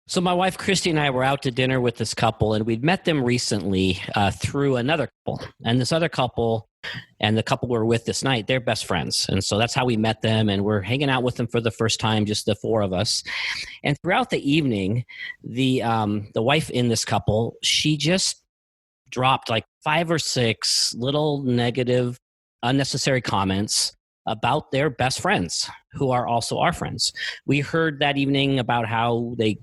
So my wife, Christy, and I were out to dinner with this couple, and we'd met them recently through another couple. And this other couple and the couple we're with this night, they're best friends. And so that's how we met them. And we're hanging out with them for the first time, just the four of us. And throughout the evening, the wife in this couple, she just dropped like 5 or 6 little negative, unnecessary comments about their best friends, who are also our friends. We heard that evening about how they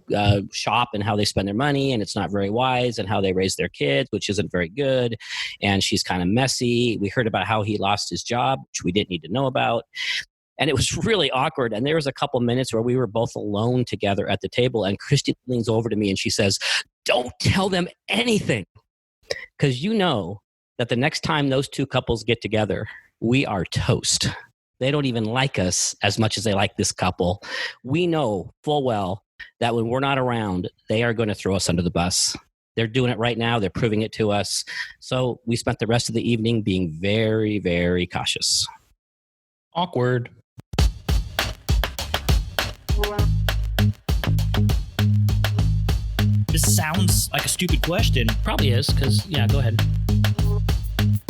shop and how they spend their money, and it's not very wise, and how they raise their kids, which isn't very good, and she's kind of messy. We heard about how he lost his job, which we didn't need to know about. And it was really awkward. And there was a couple minutes where we were both alone together at the table, and Christy leans over to me and she says, "Don't tell them anything, because you know that the next time those two couples get together, we are toast. They don't even like us as much as they like this couple. We know full well that when we're not around, they are going to throw us under the bus. They're doing it right now. They're proving it to us." So we spent the rest of the evening being very, very cautious. Awkward. This sounds like a stupid question. Probably is, because, yeah, go ahead.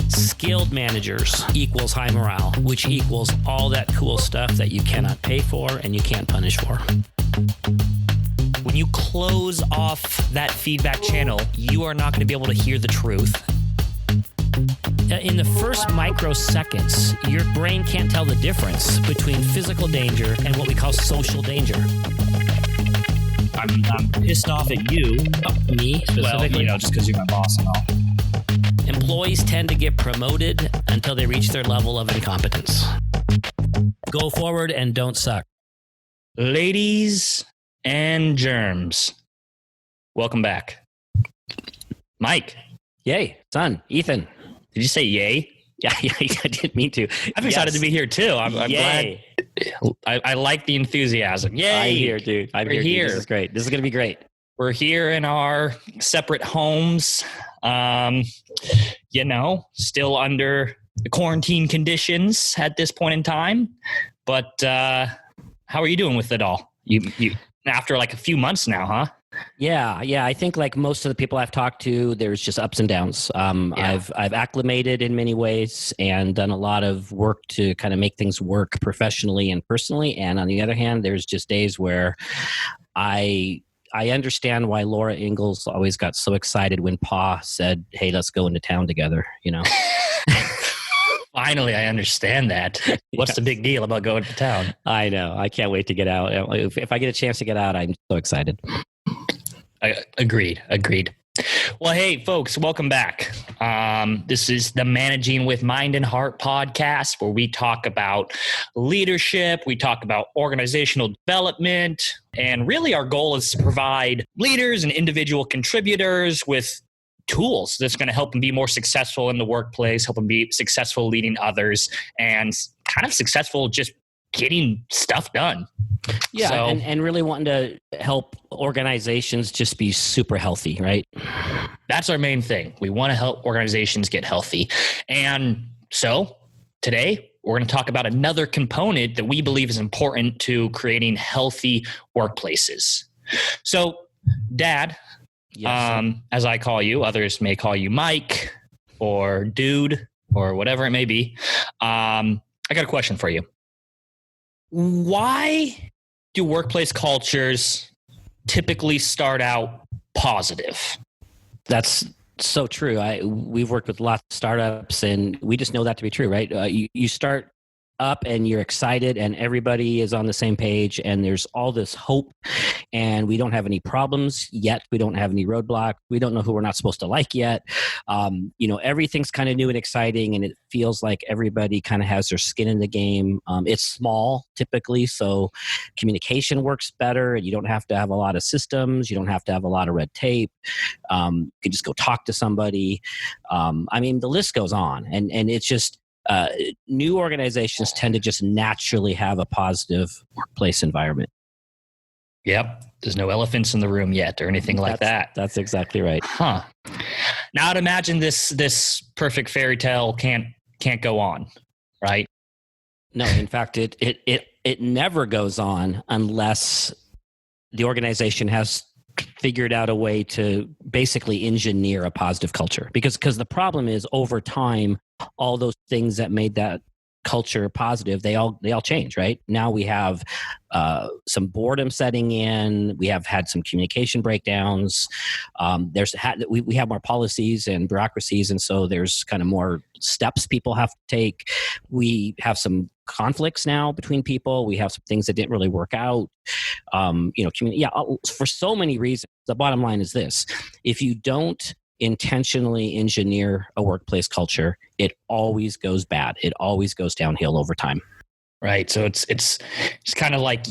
Skilled managers equals high morale, which equals all that cool stuff that you cannot pay for and you can't punish for. When you close off that feedback channel, you are not going to be able to hear the truth. In the first microseconds, your brain can't tell the difference between physical danger and what we call social danger. I'm pissed off at you. Me specifically? Well, just because you're my boss and all. Employees tend to get promoted until they reach their level of incompetence. Go forward and don't suck. Ladies and germs, welcome back. Mike. Yay, son, Ethan. Did you say yay? Yeah, I didn't mean to. I'm excited to be here too. I'm glad. I like the enthusiasm. Yay! I'm here, dude. I'm here. Dude. This is great. This is going to be great. We're here in our separate homes. Still under the quarantine conditions at this point in time. But how are you doing with it all? You after like a few months now, huh? Yeah. I think like most of the people I've talked to, there's just ups and downs. I've acclimated in many ways and done a lot of work to kind of make things work professionally and personally. And on the other hand, there's just days where I understand why Laura Ingalls always got so excited when Pa said, "Hey, let's go into town together," you know? Finally, I understand that. What's the big deal about going to town? I know. I can't wait to get out. If I get a chance to get out, I'm so excited. Agreed. Well, hey, folks, welcome back. This is the Managing with Mind and Heart podcast, where we talk about leadership, we talk about organizational development, and really our goal is to provide leaders and individual contributors with tools that's going to help them be more successful in the workplace, help them be successful leading others, and kind of successful just getting stuff done. Yeah, so, and really wanting to help organizations just be super healthy, right? That's our main thing. We want to help organizations get healthy. And so today we're going to talk about another component that we believe is important to creating healthy workplaces. So, Dad, yes, as I call you, others may call you Mike or Dude or whatever it may be. I got a question for you. Why do workplace cultures typically start out positive? That's so true. We've worked with lots of startups, and we just know that to be true, right? You start up and you're excited and everybody is on the same page and there's all this hope and we don't have any problems yet. We don't have any roadblocks. We don't know who we're not supposed to like yet. Everything's kind of new and exciting and it feels like everybody kind of has their skin in the game. It's small typically, so communication works better and you don't have to have a lot of systems. You don't have to have a lot of red tape. You can just go talk to somebody. The list goes on and it's just, new organizations tend to just naturally have a positive workplace environment. Yep. There's no elephants in the room yet or anything like that. That's exactly right. Huh. Now I'd imagine this perfect fairy tale can't go on, right? No, in fact, it never goes on unless the organization has figured out a way to basically engineer a positive culture, because the problem is, over time, all those things that made that culture positive, they all change, right? Now we have some boredom setting in. We have had some communication breakdowns. We have more policies and bureaucracies, and so there's kind of more steps people have to take. We have some conflicts now between people. We have some things that didn't really work out. For so many reasons. The bottom line is this: if you don't intentionally engineer a workplace culture, it always goes bad. It always goes downhill over time. Right. So it's kind of like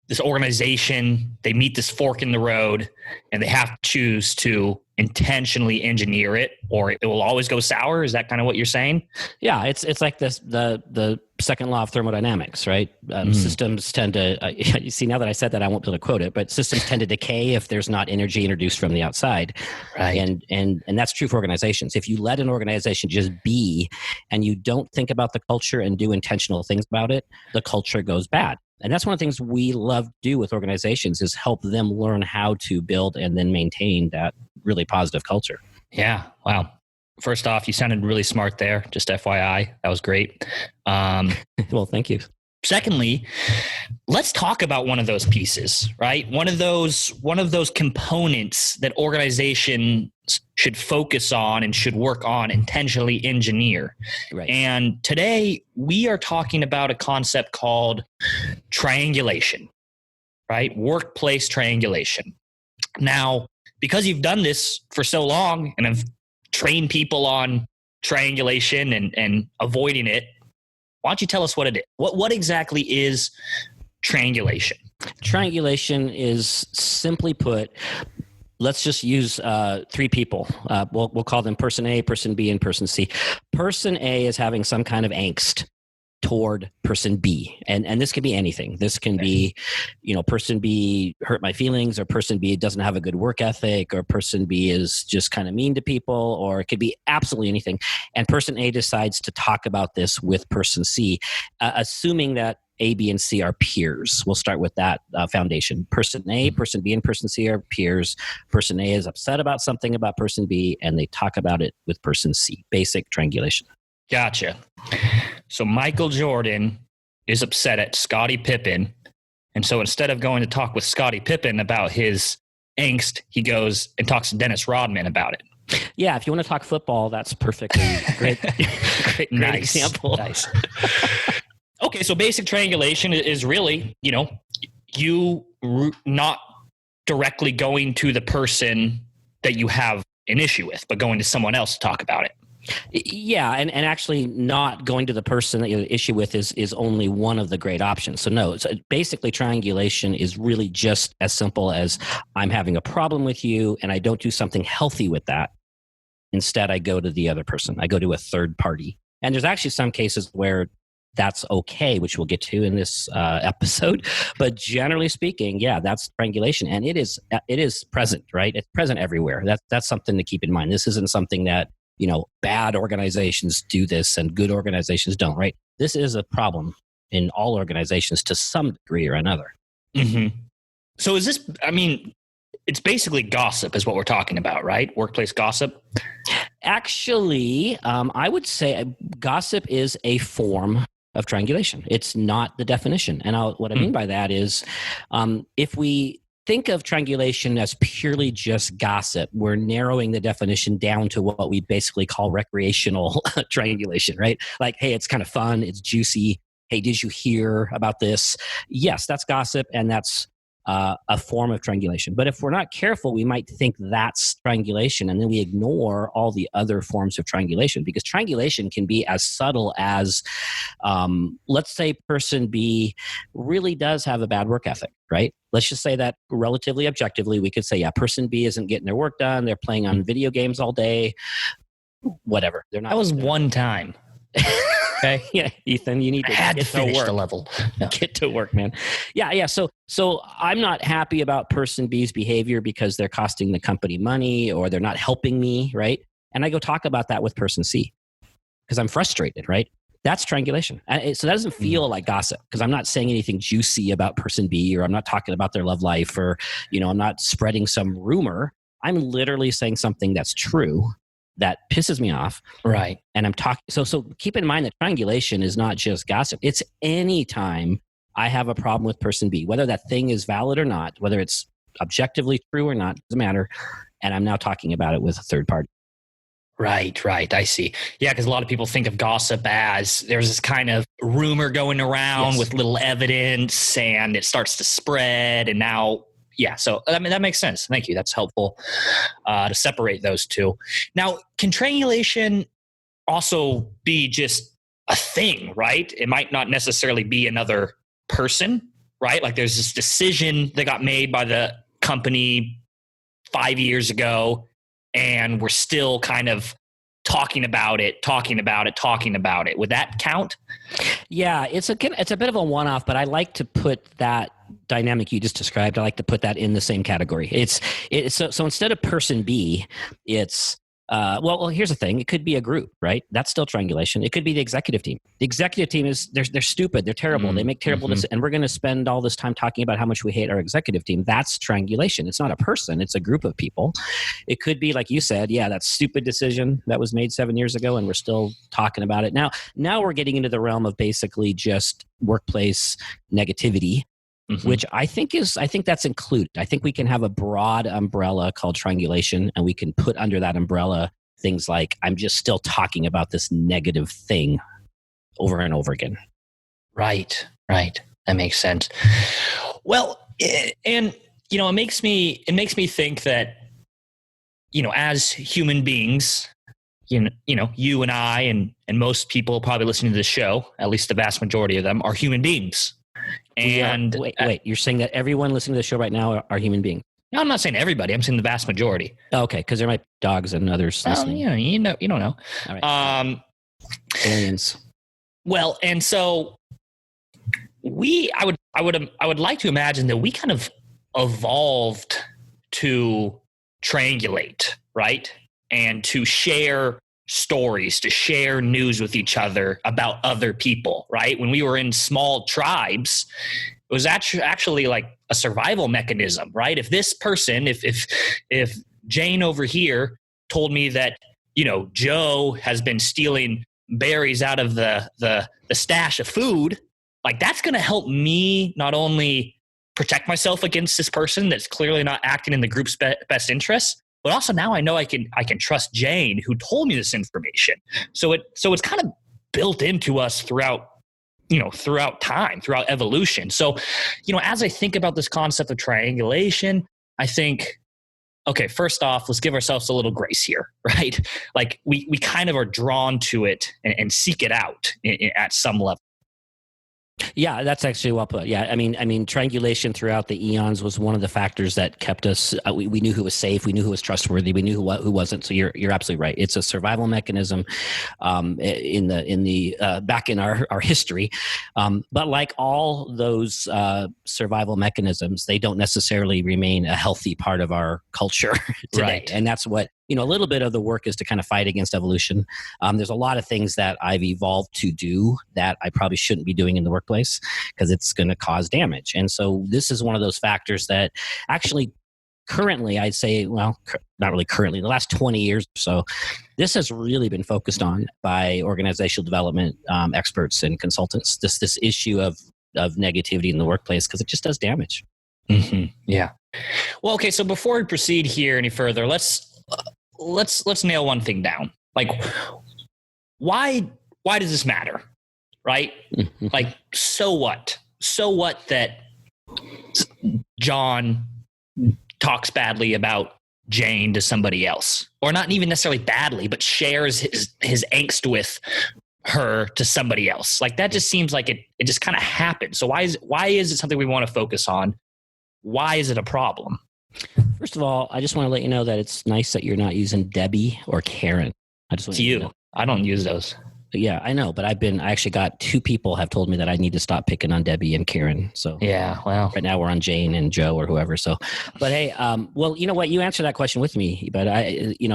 this organization, they meet this fork in the road and they have to choose to intentionally engineer it, or it will always go sour. Is that kind of what you're saying? Yeah, it's like this, the second law of thermodynamics, right? Systems tend to, you see, now that I said that, I won't be able to quote it, but systems tend to decay if there's not energy introduced from the outside. Right. And that's true for organizations. If you let an organization just be, and you don't think about the culture and do intentional things about it, the culture goes bad. And that's one of the things we love to do with organizations, is help them learn how to build and then maintain that really positive culture. Yeah. Wow. First off, you sounded really smart there. Just FYI. That was great. Well, thank you. Secondly, let's talk about one of those pieces, right? One of those components that organizations should focus on and should work on, intentionally engineer. Right. And today we are talking about a concept called triangulation, right? Workplace triangulation. Now, because you've done this for so long and have trained people on triangulation and avoiding it, why don't you tell us what it is? What exactly is triangulation? Triangulation is, simply put, let's just use three people. We'll call them person A, person B, and person C. Person A is having some kind of angst toward person B. And this can be anything. This can be, person B hurt my feelings, or person B doesn't have a good work ethic, or person B is just kind of mean to people, or it could be absolutely anything. And person A decides to talk about this with person C, assuming that A, B, and C are peers. We'll start with that foundation. Person A, person B, and person C are peers. Person A is upset about something about person B, and they talk about it with person C. Basic triangulation. Gotcha. So Michael Jordan is upset at Scottie Pippen. And so instead of going to talk with Scottie Pippen about his angst, he goes and talks to Dennis Rodman about it. Yeah, if you want to talk football, that's perfectly great. great Nice. Example. Nice. Okay, so basic triangulation is really, you not directly going to the person that you have an issue with, but going to someone else to talk about it. Yeah, and actually not going to the person that you have an issue with is only one of the great options. So no, basically triangulation is really just as simple as, I'm having a problem with you and I don't do something healthy with that. Instead, I go to the other person. I go to a third party. And there's actually some cases where that's okay, which we'll get to in this episode. But generally speaking, yeah, that's triangulation. And it is present, right? It's present everywhere. That's something to keep in mind. This isn't something that, bad organizations do this and good organizations don't, right? This is a problem in all organizations to some degree or another. Mm-hmm. So is this, it's basically gossip is what we're talking about, right? Workplace gossip? Actually, I would say gossip is a form of triangulation. It's not the definition. And what I mean by that is, if we think of triangulation as purely just gossip, we're narrowing the definition down to what we basically call recreational triangulation, right? Like, hey, it's kind of fun, it's juicy. Hey, did you hear about this? Yes, that's gossip, and that's a form of triangulation. But if we're not careful, we might think that's triangulation, and then we ignore all the other forms of triangulation, because triangulation can be as subtle as, let's say person B really does have a bad work ethic, right? Let's just say that relatively objectively, we could say, yeah, person B isn't getting their work done. They're playing on video games all day, whatever. They're not. That was one time. Okay. Yeah, Ethan, you need to get to finish work. The level. No. Get to work, man. Yeah. So I'm not happy about person B's behavior because they're costing the company money or they're not helping me, right? And I go talk about that with person C because I'm frustrated, right? That's triangulation. So that doesn't feel like gossip because I'm not saying anything juicy about person B, or I'm not talking about their love life, or, I'm not spreading some rumor. I'm literally saying something that's true that pisses me off. Right. And I'm talking. So keep in mind that triangulation is not just gossip. It's any time I have a problem with person B, whether that thing is valid or not, whether it's objectively true or not, doesn't matter. And I'm now talking about it with a third party. Right. I see. Yeah, because a lot of people think of gossip as there's this kind of rumor going around with little evidence and it starts to spread. And now, so I mean, that makes sense. Thank you. That's helpful to separate those two. Now, can triangulation also be just a thing, right? It might not necessarily be another person, right? Like there's this decision that got made by the company 5 years ago, and we're still kind of talking about it. Would that count? Yeah, it's a bit of a one-off, but I like to put that dynamic you just described, I like to put that in the same category. So instead of person B, it's well, here's the thing. It could be a group, right? That's still triangulation. It could be the executive team. The executive team is they're stupid. They're terrible. They make terrible decisions. And we're going to spend all this time talking about how much we hate our executive team. That's triangulation. It's not a person. It's a group of people. It could be, like you said, that stupid decision that was made 7 years ago, and we're still talking about it. Now we're getting into the realm of basically just workplace negativity. Which I think that's included. I think we can have a broad umbrella called triangulation, and we can put under that umbrella things like, I'm just still talking about this negative thing over and over again. Right. That makes sense. Well, and it makes me think that, as human beings, you and I and most people probably listening to the show, at least the vast majority of them, are human beings. And wait, you're saying that everyone listening to the show right now are human beings? No, I'm not saying everybody. I'm saying the vast majority. Oh, okay, because there might be dogs and others listening. You don't know. All right. Aliens. Well, and so I would like to imagine that we kind of evolved to triangulate, right? And to share stories, to share news with each other about other people, right? When we were in small tribes, it was actually like a survival mechanism, right? If this person, if Jane over here told me that, Joe has been stealing berries out of the stash of food, like that's going to help me not only protect myself against this person that's clearly not acting in the group's best interests, but also now I know I can trust Jane, who told me this information. So it's kind of built into us throughout time, throughout evolution. So, as I think about this concept of triangulation, I think, okay, first off, let's give ourselves a little grace here, right? Like we kind of are drawn to it and seek it out at some level. Yeah, that's actually well put. Yeah, I mean, triangulation throughout the eons was one of the factors that kept us. We knew who was safe, we knew who was trustworthy, we knew who wasn't. So you're absolutely right. It's a survival mechanism in the back in our history. But like all those survival mechanisms, they don't necessarily remain a healthy part of our culture today. Right. And that's what. A little bit of the work is to kind of fight against evolution. There's a lot of things that I've evolved to do that I probably shouldn't be doing in the workplace because it's going to cause damage. And so this is one of those factors that actually currently, I'd say, well, not really currently, the last 20 years or so, this has really been focused on by organizational development experts and consultants, this issue of negativity in the workplace because it just does damage. Yeah. Well, okay. So before we proceed here any further, let's nail one thing down. Like, why does this matter? Right? Like, so what that John talks badly about Jane to somebody else, or not even necessarily badly, but shares his angst with her to somebody else. Like that just seems like it just kind of happened. So why is it something we want to focus on? Why is it a problem? First of all, I just want to let you know that it's nice that you're not using Debbie or Karen. I just want to you. I don't use those. Yeah, I know, but I actually got 2 people have told me that I need to stop picking on Debbie and Karen. So yeah, well, right now we're on Jane and Joe or whoever. So, but hey, well, you know what? You answered that question with me, but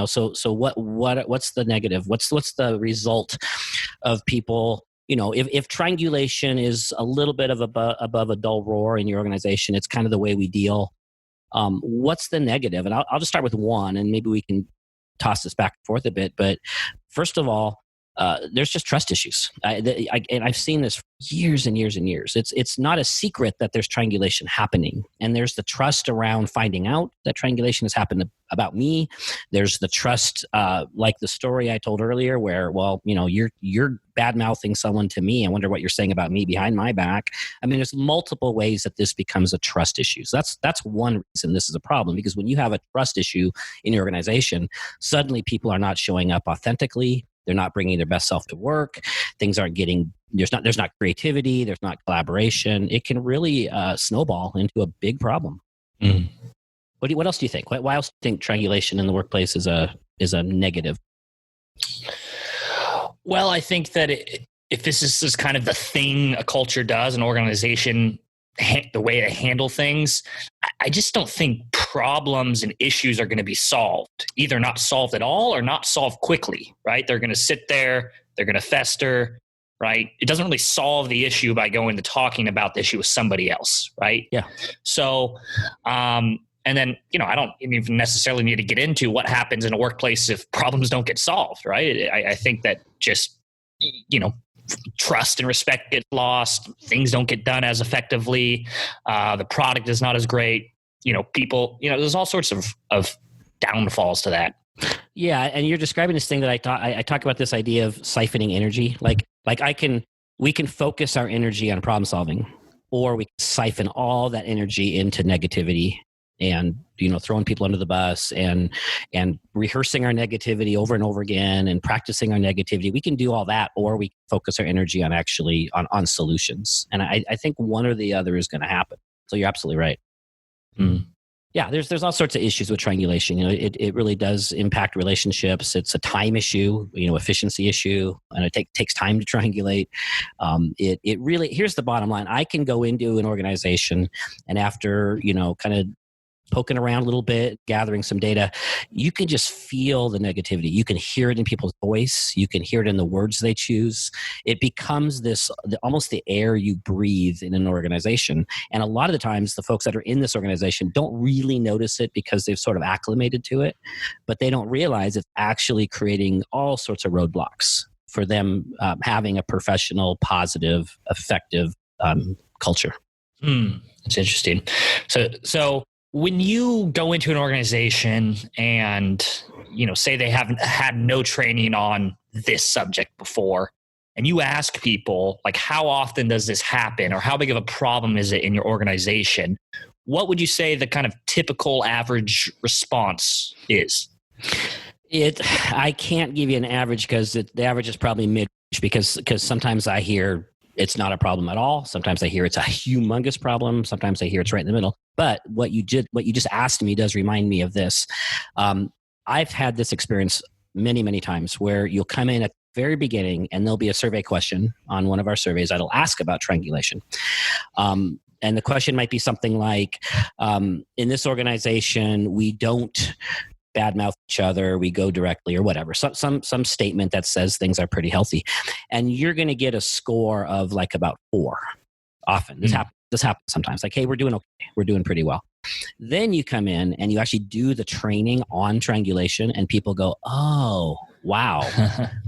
so what's the negative? What's the result of people if triangulation is a little bit of above a dull roar in your organization, it's kind of the way we deal. What's the negative? And I'll just start with one, and maybe we can toss this back and forth a bit. But first of all, there's just trust issues. And I've seen this for years and years and years. It's not a secret that there's triangulation happening. And there's the trust around finding out that triangulation has happened about me. There's the trust, like the story I told earlier where, you're bad-mouthing someone to me. I wonder what you're saying about me behind my back. I mean, there's multiple ways that this becomes a trust issue. So that's one reason this is a problem, because when you have a trust issue in your organization, suddenly people are not showing up authentically. They're not bringing their best self to work. Things aren't getting, there's not creativity. There's not collaboration. It can really snowball into a big problem. Mm. What else do you think? Why else do you think triangulation in the workplace is a negative? Well, I think that if this is kind of the thing a culture does, an organization, the way to handle things, I just don't think problems and issues are going to be solved, either not solved at all or not solved quickly, right? They're going to sit there, they're going to fester, right? It doesn't really solve the issue by going to talking about the issue with somebody else, right? Yeah. So, and then, I don't even necessarily need to get into what happens in a workplace if problems don't get solved, right? I think that just, trust and respect get lost. Things don't get done as effectively. The product is not as great. People, there's all sorts of downfalls to that. Yeah. And you're describing this thing that I talk about, this idea of siphoning energy. Like we can focus our energy on problem solving, or we can siphon all that energy into negativity and, throwing people under the bus and rehearsing our negativity over and over again and practicing our negativity. We can do all that, or we can focus our energy on actually on solutions. And I think one or the other is going to happen. So you're absolutely right. Mm. Yeah, there's all sorts of issues with triangulation. It really does impact relationships. It's a time issue, efficiency issue, and it takes time to triangulate. It really, here's the bottom line. I can go into an organization, and after, kind of poking around a little bit, gathering some data, you can just feel the negativity. You can hear it in people's voice. You can hear it in the words they choose. It becomes almost the air you breathe in an organization. And a lot of the times, the folks that are in this organization don't really notice it because they've sort of acclimated to it, but they don't realize it's actually creating all sorts of roadblocks for them having a professional, positive, effective culture. That's interesting. So when you go into an organization and, say they haven't had no training on this subject before, and you ask people, like, how often does this happen, or how big of a problem is it in your organization? What would you say the kind of typical average response is? I can't give you an average, because the average is probably mid, because sometimes I hear it's not a problem at all. Sometimes I hear it's a humongous problem. Sometimes I hear it's right in the middle. But what you just asked me does remind me of this. I've had this experience many, many times where you'll come in at the very beginning and there'll be a survey question on one of our surveys that'll ask about triangulation. And the question might be something like, in this organization, we don't badmouth each other, we go directly, or whatever. Some statement that says things are pretty healthy. And you're going to get a score of like about 4. Often. This happens sometimes. Like, hey, we're doing okay. We're doing pretty well. Then you come in and you actually do the training on triangulation, and people go, oh, wow.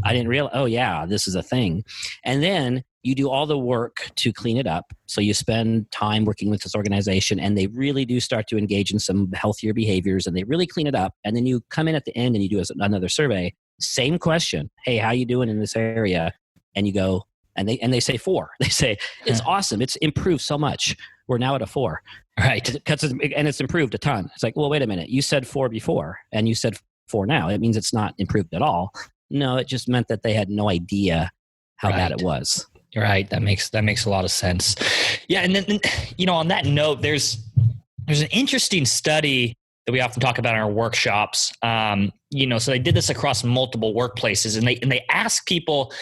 I didn't realize, oh yeah, this is a thing. And then you do all the work to clean it up. So you spend time working with this organization, and they really do start to engage in some healthier behaviors, and they really clean it up. And then you come in at the end and you do another survey. Same question. Hey, how you doing in this area? And you go, and they say 4. They say, it's awesome. It's improved so much. We're now at a 4. Right. And it's improved a ton. It's like, well, wait a minute. You said 4 before, and you said 4 now. It means it's not improved at all. No, it just meant that they had no idea how bad it was. Right. That makes a lot of sense. Yeah. And then, on that note, there's an interesting study that we often talk about in our workshops. So they did this across multiple workplaces, and they asked people,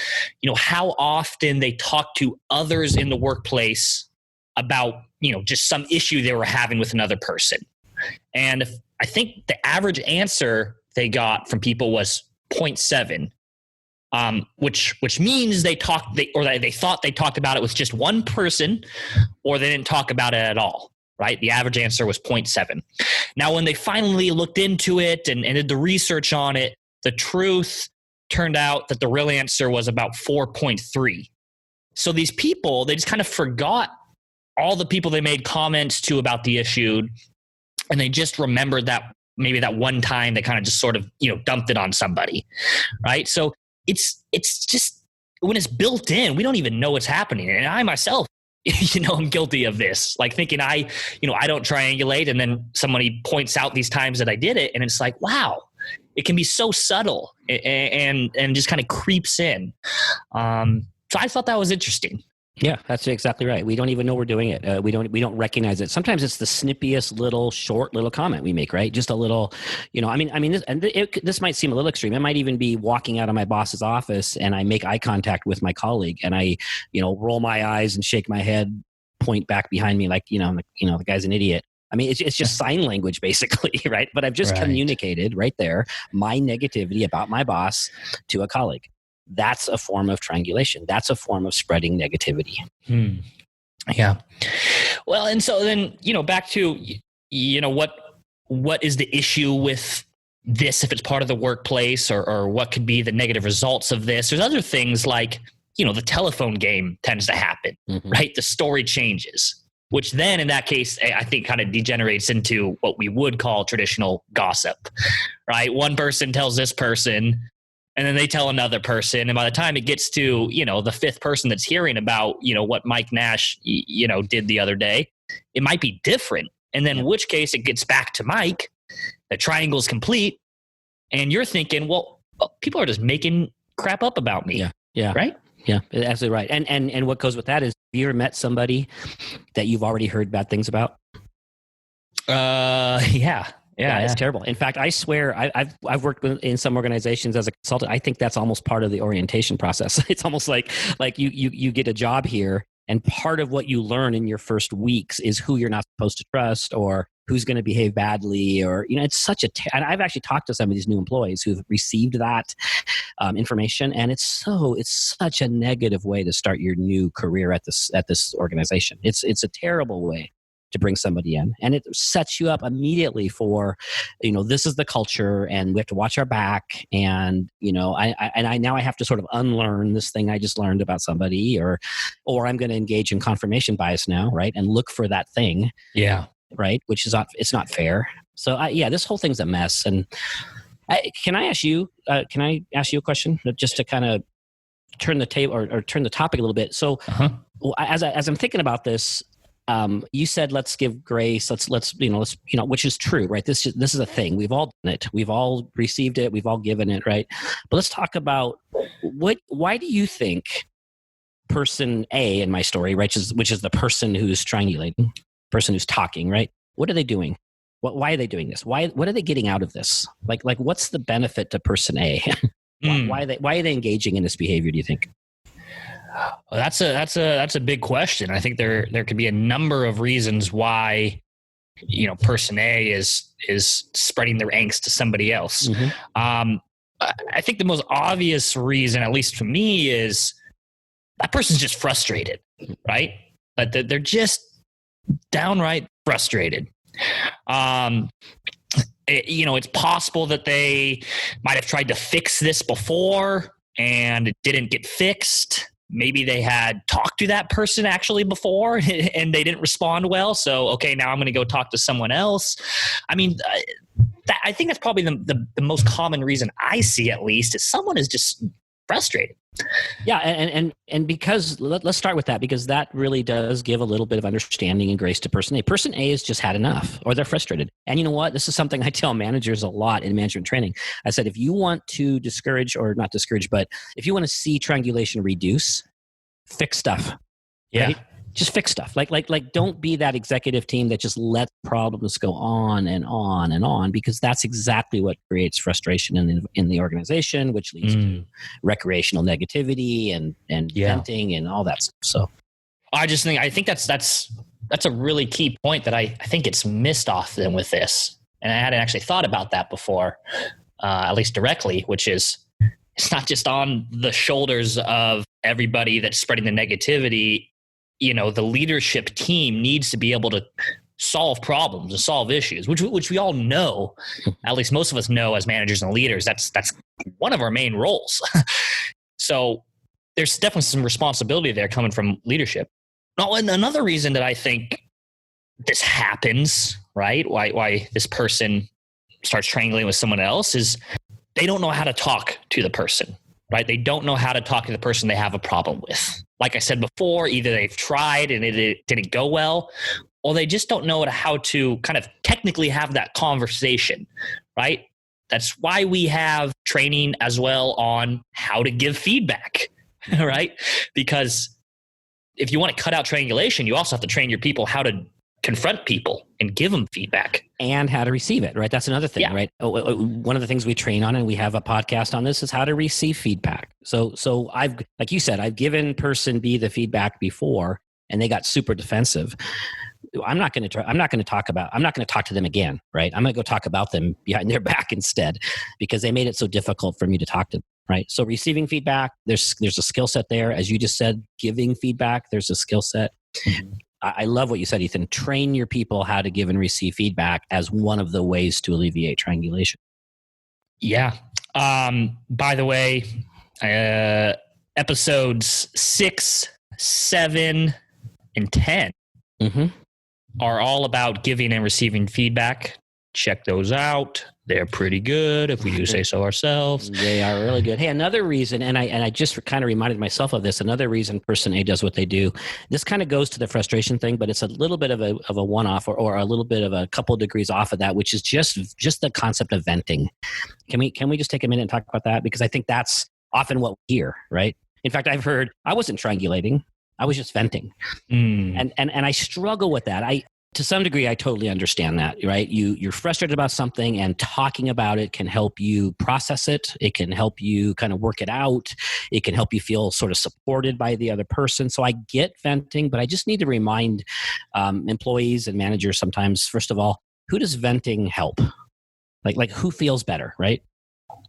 how often they talk to others in the workplace about, just some issue they were having with another person. And I think the average answer they got from people was 0.7. which means they thought they talked about it with just one person, or they didn't talk about it at all. Right? The average answer was 0.7. Now, when they finally looked into it and did the research on it, the truth turned out that the real answer was about 4.3. So these people, they just kind of forgot all the people they made comments to about the issue, and they just remembered that maybe that one time they kind of just sort of, dumped it on somebody, right? So it's just, when it's built in, we don't even know what's happening. And I myself, I'm guilty of this, like thinking I don't triangulate, and then somebody points out these times that I did it, and it's like, wow, it can be so subtle and just kind of creeps in. So I thought that was interesting. Yeah, that's exactly right. We don't even know we're doing it. We don't recognize it. Sometimes it's the snippiest short little comment we make, right? Just a little, this might seem a little extreme. It might even be walking out of my boss's office and I make eye contact with my colleague and I, roll my eyes and shake my head, point back behind me like, the guy's an idiot. I mean, it's just sign language basically, right? But I've just communicated right there my negativity about my boss to a colleague. That's a form of triangulation. That's a form of spreading negativity. Yeah. Well, and so then, back to, what is the issue with this if it's part of the workplace, or what could be the negative results of this? There's other things like, the telephone game tends to happen, right? The story changes, which then in that case, I think kind of degenerates into what we would call traditional gossip, right? One person tells this person, and then they tell another person. And by the time it gets to, the fifth person that's hearing about, what Mike Nash, did the other day, it might be different. And then in which case it gets back to Mike, the triangle's complete. And you're thinking, well, people are just making crap up about me. Yeah. Right? Yeah, absolutely right. And what goes with that is, have you ever met somebody that you've already heard bad things about? Yeah. Yeah, it's terrible. In fact, I swear, I've worked in some organizations as a consultant. I think that's almost part of the orientation process. It's almost like you get a job here, and part of what you learn in your first weeks is who you're not supposed to trust, or who's going to behave badly, or it's such and I've actually talked to some of these new employees who've received that information, and it's such a negative way to start your new career at this organization. It's a terrible way to bring somebody in, and it sets you up immediately for, this is the culture, and we have to watch our back. And, I now have to sort of unlearn this thing I just learned about somebody, or I'm going to engage in confirmation bias now. Right. And look for that thing. Yeah. Right. Which is it's not fair. So this whole thing's a mess. And can I ask you a question just to kind of turn the table or turn the topic a little bit? So as I'm thinking about this, you said, let's give grace. Let's which is true, right? This is a thing. We've all done it. We've all received it. We've all given it, right? But let's talk about why do you think person A in my story, right, which is the person who's triangulating, person who's talking, right? What are they doing? Why are they doing this? What are they getting out of this? Like what's the benefit to person A? Why are they engaging in this behavior, do you think? Well, that's a big question. I think there could be a number of reasons why, person A is spreading their angst to somebody else. I think the most obvious reason, at least for me, is that person's just frustrated, right? But they're just downright frustrated. It's possible that they might have tried to fix this before and it didn't get fixed. Maybe they had talked to that person actually before and they didn't respond well. So, okay, now I'm going to go talk to someone else. I mean, I think that's probably the most common reason I see, at least, is someone is just frustrated. Yeah, and because let's start with that, because that really does give a little bit of understanding and grace to person A. Person A has just had enough, or they're frustrated. And you know what? This is something I tell managers a lot in management training. I said, if you want to discourage, or not discourage, but if you want to see triangulation reduce, fix stuff. Yeah. Right? Just fix stuff. Like don't be that executive team that just lets problems go on and on and on, because that's exactly what creates frustration in the organization, which leads to recreational negativity and venting and all that stuff. So I think that's a really key point that I think it's missed often with this. And I hadn't actually thought about that before, at least directly, which is, it's not just on the shoulders of everybody that's spreading the negativity. The leadership team needs to be able to solve problems and solve issues, which we all know, at least most of us know as managers and leaders, that's one of our main roles. So there's definitely some responsibility there coming from leadership. Now, and another reason that I think this happens, right? Why this person starts triangulating with someone else is they don't know how to talk to the person, right? They don't know how to talk to the person they have a problem with. Like I said before, either they've tried and it didn't go well, or they just don't know how to kind of technically have that conversation, right? That's why we have training as well on how to give feedback, right? Because if you want to cut out triangulation, you also have to train your people how to confront people and give them feedback. And how to receive it, right? That's another thing, right? One of the things we train on, and we have a podcast on this, is how to receive feedback. So I've, like you said, I've given person B the feedback before, and they got super defensive. I'm not going to talk to them again, right? I'm going to go talk about them behind their back instead, because they made it so difficult for me to talk to them, right? So receiving feedback, there's a skill set there. As you just said, giving feedback, there's a skill set. Mm-hmm. I love what you said, Ethan. Train your people how to give and receive feedback as one of the ways to alleviate triangulation. Yeah. By the way, episodes 6, 7, and 10 are all about giving and receiving feedback. Check those out. They're pretty good, if we do say so ourselves. They are really good. Hey, another reason, and I just kind of reminded myself of this, another reason person A does what they do, this kind of goes to the frustration thing, but it's a little bit of a one-off or a little bit of a couple of degrees off of that, which is just the concept of venting. Can we just take a minute and talk about that? Because I think that's often what we hear, right? In fact, I've heard, I wasn't triangulating, I was just venting. And I struggle with that. To some degree, I totally understand that, right? You're frustrated about something, and talking about it can help you process it. It can help you kind of work it out. It can help you feel sort of supported by the other person. So I get venting, but I just need to remind employees and managers sometimes, first of all, who does venting help? Like who feels better, right?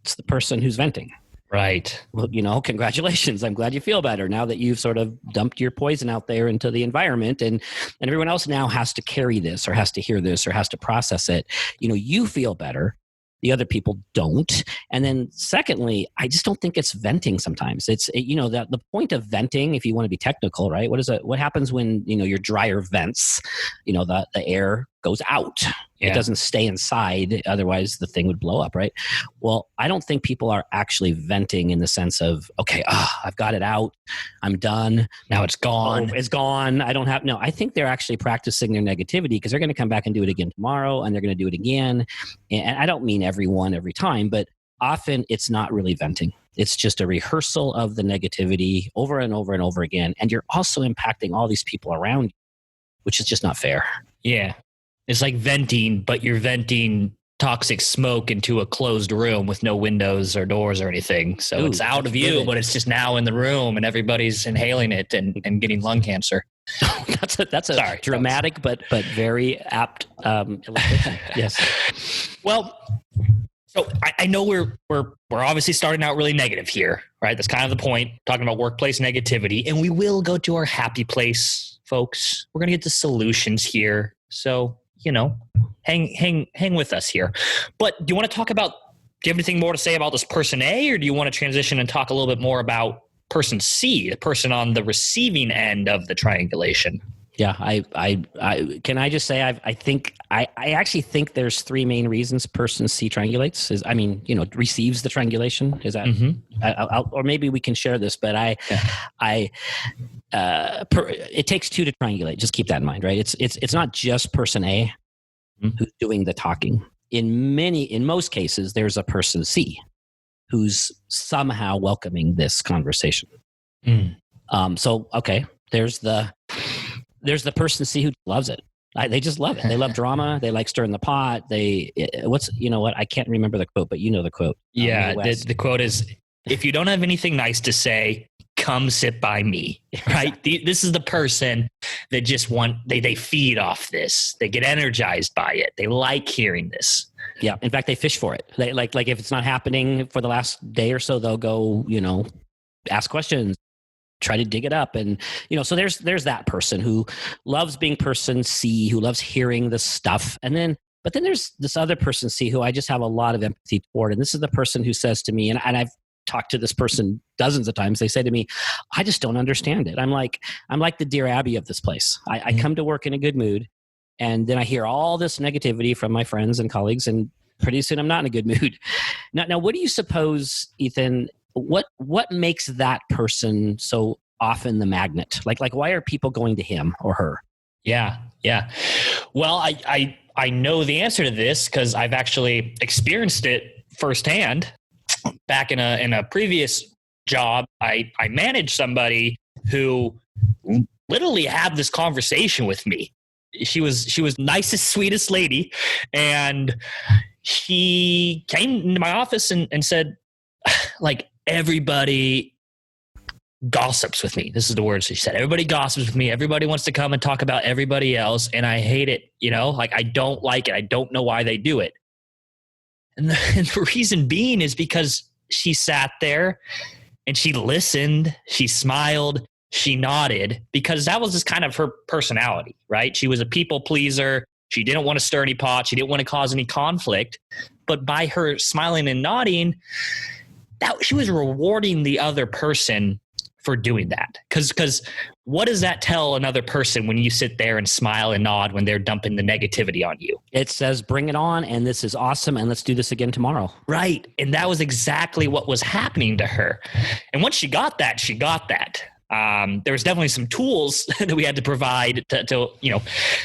It's the person who's venting. Right. Well, congratulations. I'm glad you feel better now that you've sort of dumped your poison out there into the environment, and everyone else now has to carry this or has to hear this or has to process it. You feel better. The other people don't. And then secondly, I just don't think it's venting sometimes. The point of venting, if you want to be technical, right? What happens when, your dryer vents, the air goes out. Yeah. It doesn't stay inside. Otherwise the thing would blow up, right? Well, I don't think people are actually venting in the sense of, okay, I've got it out. I'm done. Now it's gone. It's gone. I think they're actually practicing their negativity, because they're going to come back and do it again tomorrow, and they're going to do it again. And I don't mean everyone every time, but often it's not really venting. It's just a rehearsal of the negativity over and over and over again. And you're also impacting all these people around you, which is just not fair. Yeah. It's like venting, but you're venting toxic smoke into a closed room with no windows or doors or anything. So it's out of view, but it's just now in the room, and everybody's inhaling it and getting lung cancer. That's a dramatic but very apt illustration. Yes. Well, so I know we're obviously starting out really negative here, right? That's kind of the point, talking about workplace negativity, and we will go to our happy place, folks. We're going to get to solutions here. So, hang with us here. But do you want to talk about, do you have anything more to say about this person A, or do you want to transition and talk a little bit more about person C, the person on the receiving end of the triangulation? Yeah, I can I just say I actually think there's three main reasons person C triangulates. Receives the triangulation. Is that or maybe we can share this, but it takes two to triangulate. Just keep that in mind, right? It's not just person A who's doing the talking. In most cases, there's a person C who's somehow welcoming this conversation. There's the person C who loves it. They just love it. They love drama. They like stirring the pot. I can't remember the quote, but you know the quote. Yeah. The quote is, if you don't have anything nice to say, come sit by me, right? This is the person that just they feed off this. They get energized by it. They like hearing this. Yeah. In fact, they fish for it. They like if it's not happening for the last day or so, they'll go, ask questions, try to dig it up. And, so there's that person who loves being person C, who loves hearing the stuff. But then there's this other person C who I just have a lot of empathy toward. And this is the person who says to me, and I've talked to this person dozens of times. They say to me, I just don't understand it. I'm like the Dear Abby of this place. I come to work in a good mood, and then I hear all this negativity from my friends and colleagues, and pretty soon I'm not in a good mood. Now, what do you suppose, Ethan, what makes that person so often the magnet? Like why are people going to him or her? Yeah. Well, I know the answer to this because I've actually experienced it firsthand. Back in a previous job, I managed somebody who literally had this conversation with me. She was nicest, sweetest lady, and he came into my office and said, like, everybody gossips with me. This is the words she said. Everybody gossips with me. Everybody wants to come and talk about everybody else, and I hate it. Like, I don't like it. I don't know why they do it. And the reason being is because she sat there and she listened, she smiled, she nodded, because that was just kind of her personality, right? She was a people pleaser. She didn't want to stir any pots. She didn't want to cause any conflict. But by her smiling and nodding, she was rewarding the other person for doing that. Because what does that tell another person when you sit there and smile and nod when they're dumping the negativity on you? It says, bring it on, and this is awesome, and let's do this again tomorrow. Right. And that was exactly what was happening to her. And once she got that, she got that. There was definitely some tools that we had to provide to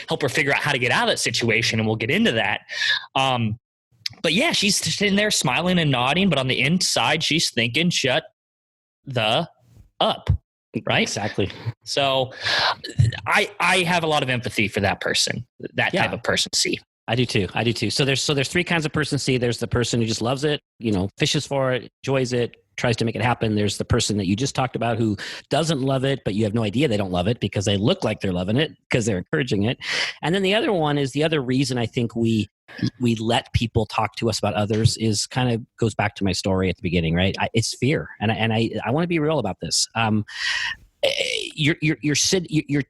help her figure out how to get out of that situation, and we'll get into that. But yeah, she's sitting there smiling and nodding, but on the inside, she's thinking, shut the up. Right? Exactly. So I have a lot of empathy for that person, that type of person C. I do too. So there's three kinds of person C. There's the person who just loves it, fishes for it, enjoys it, tries to make it happen. There's the person that you just talked about who doesn't love it, but you have no idea they don't love it because they look like they're loving it because they're encouraging it. And then the other one is the other reason I think we let people talk to us about others is kind of goes back to my story at the beginning, right? It's fear. And I want to be real about this. You're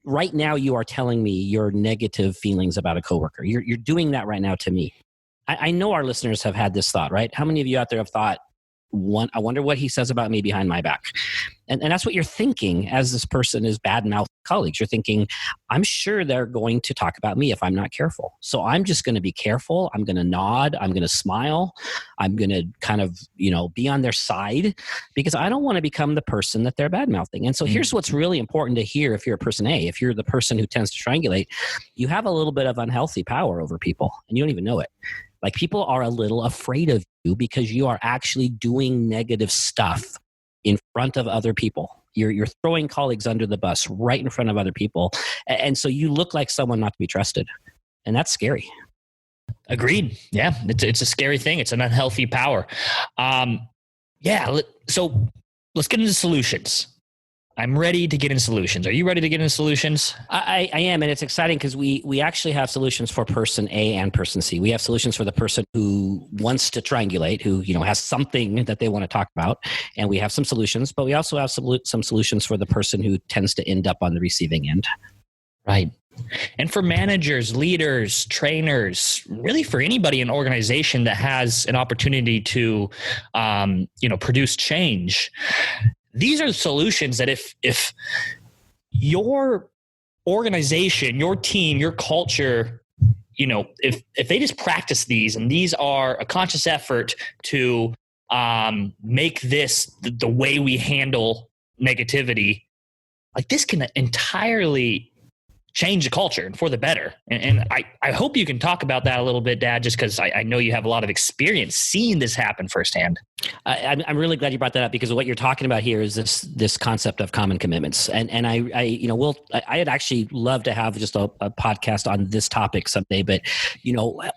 right now you are telling me your negative feelings about a coworker. You're doing that right now to me. I know our listeners have had this thought, right? How many of you out there have thought, I wonder what he says about me behind my back? And that's what you're thinking as this person is bad-mouthed colleagues. You're thinking, I'm sure they're going to talk about me if I'm not careful. So I'm just going to be careful. I'm going to nod. I'm going to smile. I'm going to kind of, be on their side because I don't want to become the person that they're bad-mouthing. And so here's what's really important to hear if you're a person A. If you're the person who tends to triangulate, you have a little bit of unhealthy power over people and you don't even know it. Like, people are a little afraid of you because you are actually doing negative stuff in front of other people. You're throwing colleagues under the bus right in front of other people. And so you look like someone not to be trusted. And that's scary. Agreed. Yeah, it's a scary thing. It's an unhealthy power. So let's get into solutions. I'm ready to get in solutions. Are you ready to get in solutions? I am, and it's exciting because we actually have solutions for person A and person C. We have solutions for the person who wants to triangulate, who has something that they want to talk about, and we have some solutions. But we also have some solutions for the person who tends to end up on the receiving end. Right. And for managers, leaders, trainers, really for anybody in an organization that has an opportunity to, produce change. These are solutions that if your organization, your team, your culture, if they just practice these, and these are a conscious effort to make this the way we handle negativity, like, this can entirely change the culture and for the better. And I hope you can talk about that a little bit, Dad, just because I know you have a lot of experience seeing this happen firsthand. I'm really glad you brought that up because what you're talking about here is this concept of common commitments. And I'd actually love to have just a podcast on this topic someday, but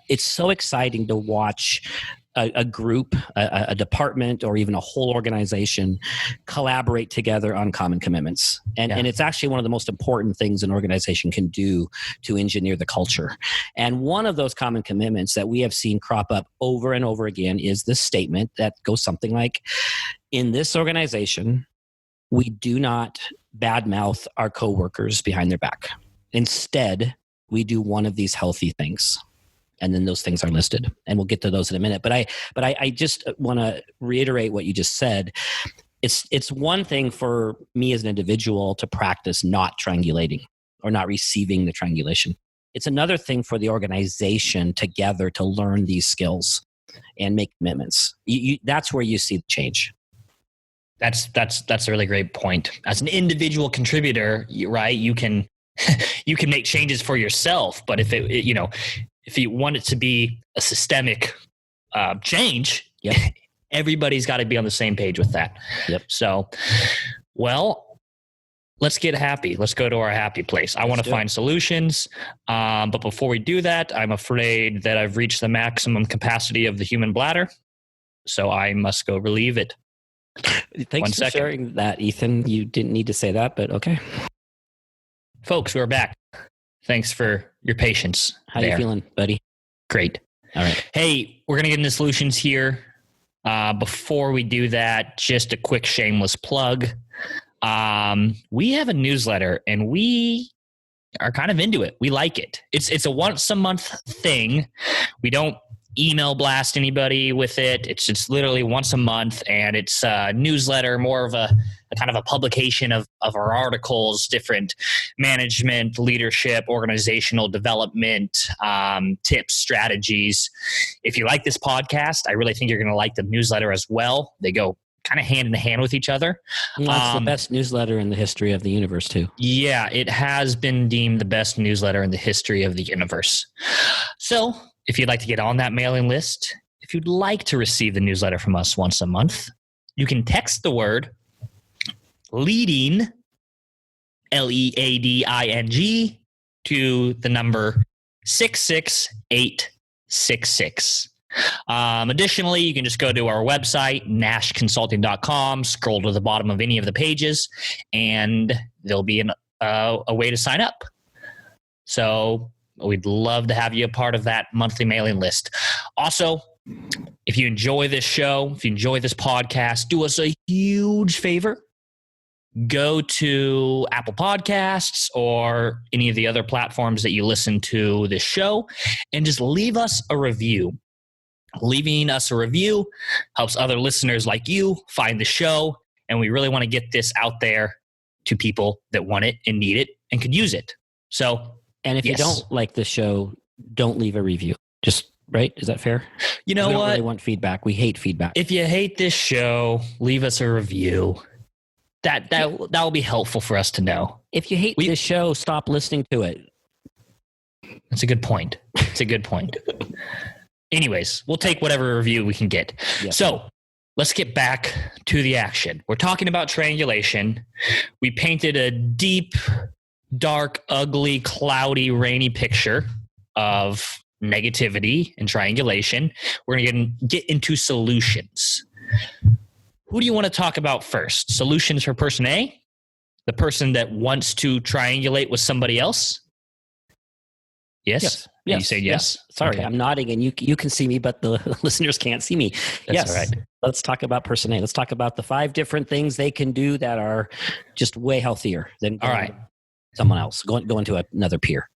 it's so exciting to watch a group, a department, or even a whole organization collaborate together on common commitments. And it's actually one of the most important things an organization can do to engineer the culture. And one of those common commitments that we have seen crop up over and over again is this statement that goes something like, in this organization, we do not badmouth our coworkers behind their back. Instead, we do one of these healthy things. And then those things are listed, and we'll get to those in a minute. But I just want to reiterate what you just said. It's one thing for me as an individual to practice not triangulating or not receiving the triangulation. It's another thing for the organization together to learn these skills and make commitments. That's where you see the change. That's a really great point. As an individual contributor, right, you can make changes for yourself, but if if you want it to be a systemic change, everybody's got to be on the same page with that. Yep. So, well, let's get happy. Let's go to our happy place. I want to find solutions. But before we do that, I'm afraid that I've reached the maximum capacity of the human bladder. So I must go relieve it. Thanks for sharing that, Ethan. You didn't need to say that, but okay. Folks, we're back. Thanks for your patience. How you feeling, buddy? Great. All right. Hey, we're going to get into solutions here. Before we do that, just a quick shameless plug. We have a newsletter, and we are kind of into it. We like it. It's a once a month thing. We don't email blast anybody with it. It's literally once a month, and it's a newsletter, more of a kind of a publication of our articles, different management, leadership, organizational development, tips, strategies. If you like this podcast, I really think you're going to like the newsletter as well. They go kind of hand in hand with each other. It's the best newsletter in the history of the universe too. Yeah, it has been deemed the best newsletter in the history of the universe. So if you'd like to get on that mailing list, if you'd like to receive the newsletter from us once a month, you can text the word leading, LEADING, to the number 66866. Additionally, you can just go to our website, nashconsulting.com, scroll to the bottom of any of the pages, and there'll be a way to sign up. So we'd love to have you a part of that monthly mailing list. Also, if you enjoy this show, if you enjoy this podcast, do us a huge favor. Go to Apple Podcasts or any of the other platforms that you listen to this show and just leave us a review. Leaving us a review helps other listeners like you find the show, and we really want to get this out there to people that want it and need it and could use it. So, and if you don't like the show, don't leave a review. Just, right? Is that fair? You know what? We don't really want feedback. We hate feedback. If you hate this show, leave us a review. That will be helpful for us to know. If you hate this show, stop listening to it. That's a good point. It's a good point. Anyways, we'll take whatever review we can get. Yes. So let's get back to the action. We're talking about triangulation. We painted a deep, dark, ugly, cloudy, rainy picture of negativity and triangulation. We're going to get into solutions. Who do you want to talk about first? Solutions for person A? The person that wants to triangulate with somebody else? Yes. You said yes? Yeah. Sorry, okay. I'm nodding and you can see me, but the listeners can't see me. That's all right. Let's talk about person A. Let's talk about the 5 different things they can do that are just way healthier than someone else, going to another peer.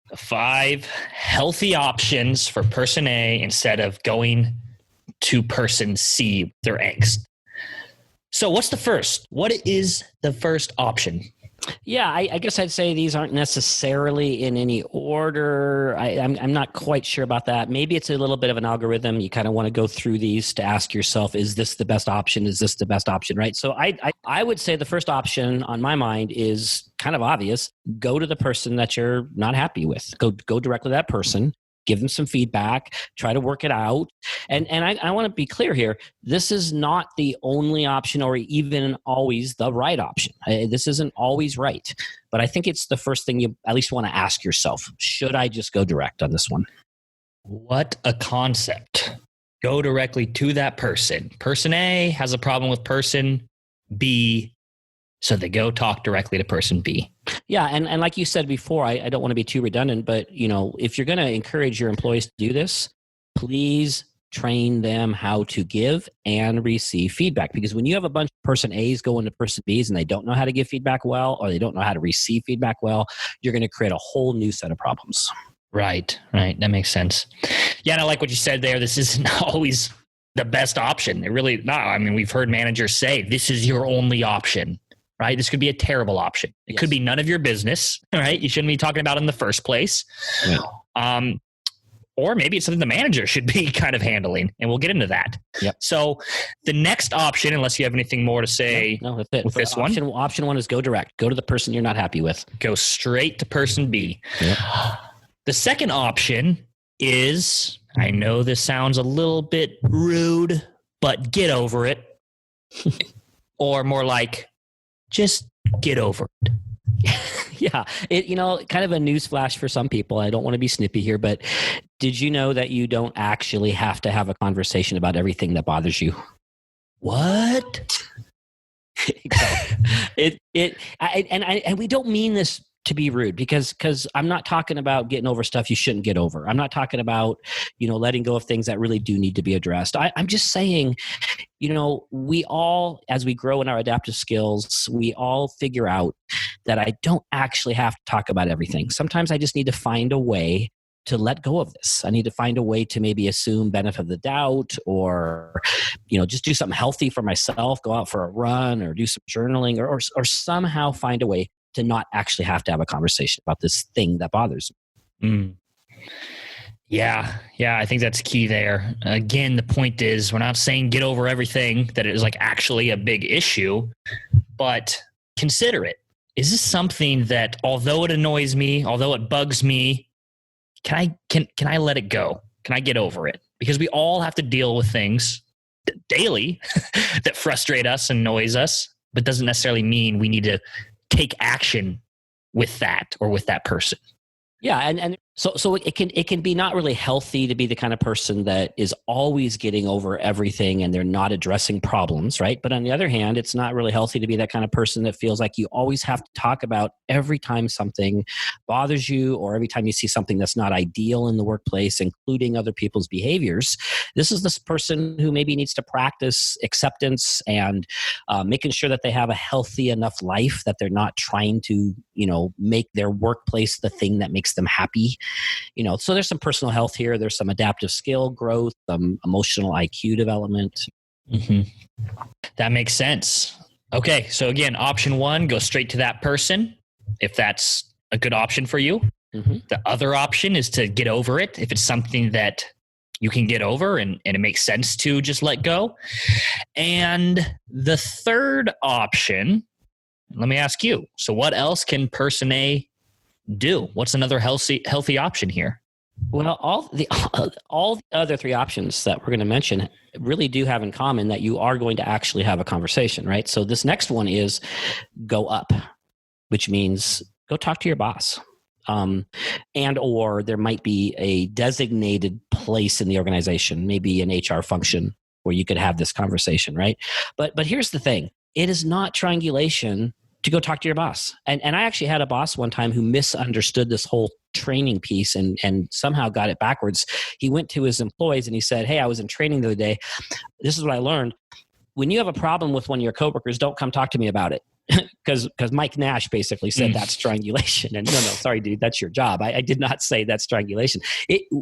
The 5 healthy options for person A instead of going to person C, their angst. So what's the first? What is the first option? Yeah, I guess I'd say these aren't necessarily in any order. I'm not quite sure about that. Maybe it's a little bit of an algorithm. You kind of want to go through these to ask yourself, is this the best option? Is this the best option, right? So I would say the first option on my mind is kind of obvious. Go to the person that you're not happy with. Go directly to that person. Give them some feedback, try to work it out. And I want to be clear here. This is not the only option or even always the right option. This isn't always right. But I think it's the first thing you at least want to ask yourself. Should I just go direct on this one? What a concept. Go directly to that person. Person A has a problem with person B, so they go talk directly to person B. Yeah, and like you said before, I don't want to be too redundant, but if you're going to encourage your employees to do this, please train them how to give and receive feedback. Because when you have a bunch of person A's going to person B's and they don't know how to give feedback well, or they don't know how to receive feedback well, you're going to create a whole new set of problems. Right. That makes sense. Yeah, and I like what you said there. This isn't always the best option. It really not. I mean, we've heard managers say this is your only option, right? This could be a terrible option. It could be none of your business, right? You shouldn't be talking about it in the first place. Yeah. Or maybe it's something the manager should be kind of handling, and we'll get into that. Yep. So the next option, unless you have anything more to say that's it. with this one. Option one is go direct. Go to the person you're not happy with. Go straight to person B. Yep. The second option is, I know this sounds a little bit rude, but get over it. Or more like, just get over it. Yeah. Kind of a newsflash for some people. I don't want to be snippy here, but did you know that you don't actually have to have a conversation about everything that bothers you? What? And we don't mean this to be rude, because I'm not talking about getting over stuff you shouldn't get over. I'm not talking about, letting go of things that really do need to be addressed. I'm just saying, we all, as we grow in our adaptive skills, we all figure out that I don't actually have to talk about everything. Sometimes I just need to find a way to let go of this. I need to find a way to maybe assume benefit of the doubt, or, just do something healthy for myself, go out for a run or do some journaling, or somehow find a way to not actually have to have a conversation about this thing that bothers me. Yeah, I think that's key there. Again, the point is, we're not saying get over everything that is like actually a big issue, but consider it. Is this something that, although it annoys me, although it bugs me, can I let it go? Can I get over it? Because we all have to deal with things daily that frustrate us and annoys us, but doesn't necessarily mean we need to take action with that or with that person. Yeah, and so it can be not really healthy to be the kind of person that is always getting over everything and they're not addressing problems, right? But on the other hand, it's not really healthy to be that kind of person that feels like you always have to talk about every time something bothers you, or every time you see something that's not ideal in the workplace, including other people's behaviors. This is this person who maybe needs to practice acceptance and making sure that they have a healthy enough life, that they're not trying to, make their workplace the thing that makes them happy. So there's some personal health here. There's some adaptive skill growth, some emotional IQ development. Mm-hmm. That makes sense. Okay. So again, option one, go straight to that person, if that's a good option for you. Mm-hmm. The other option is to get over it. If it's something that you can get over and it makes sense to just let go. And the third option, let me ask you, so what else can person A do? What's another healthy option here? Well, all the other three options that we're going to mention really do have in common that you are going to actually have a conversation, right? So this next one is go up, which means go talk to your boss. And or there might be a designated place in the organization, maybe an HR function where you could have this conversation, right? But here's the thing. It is not triangulation to go talk to your boss. And I actually had a boss one time who misunderstood this whole training piece and somehow got it backwards. He went to his employees and he said, "Hey, I was in training the other day. This is what I learned. When you have a problem with one of your coworkers, don't come talk to me about it." Because Mike Nash basically said that's triangulation. And no, sorry, dude, that's your job. I did not say that's triangulation.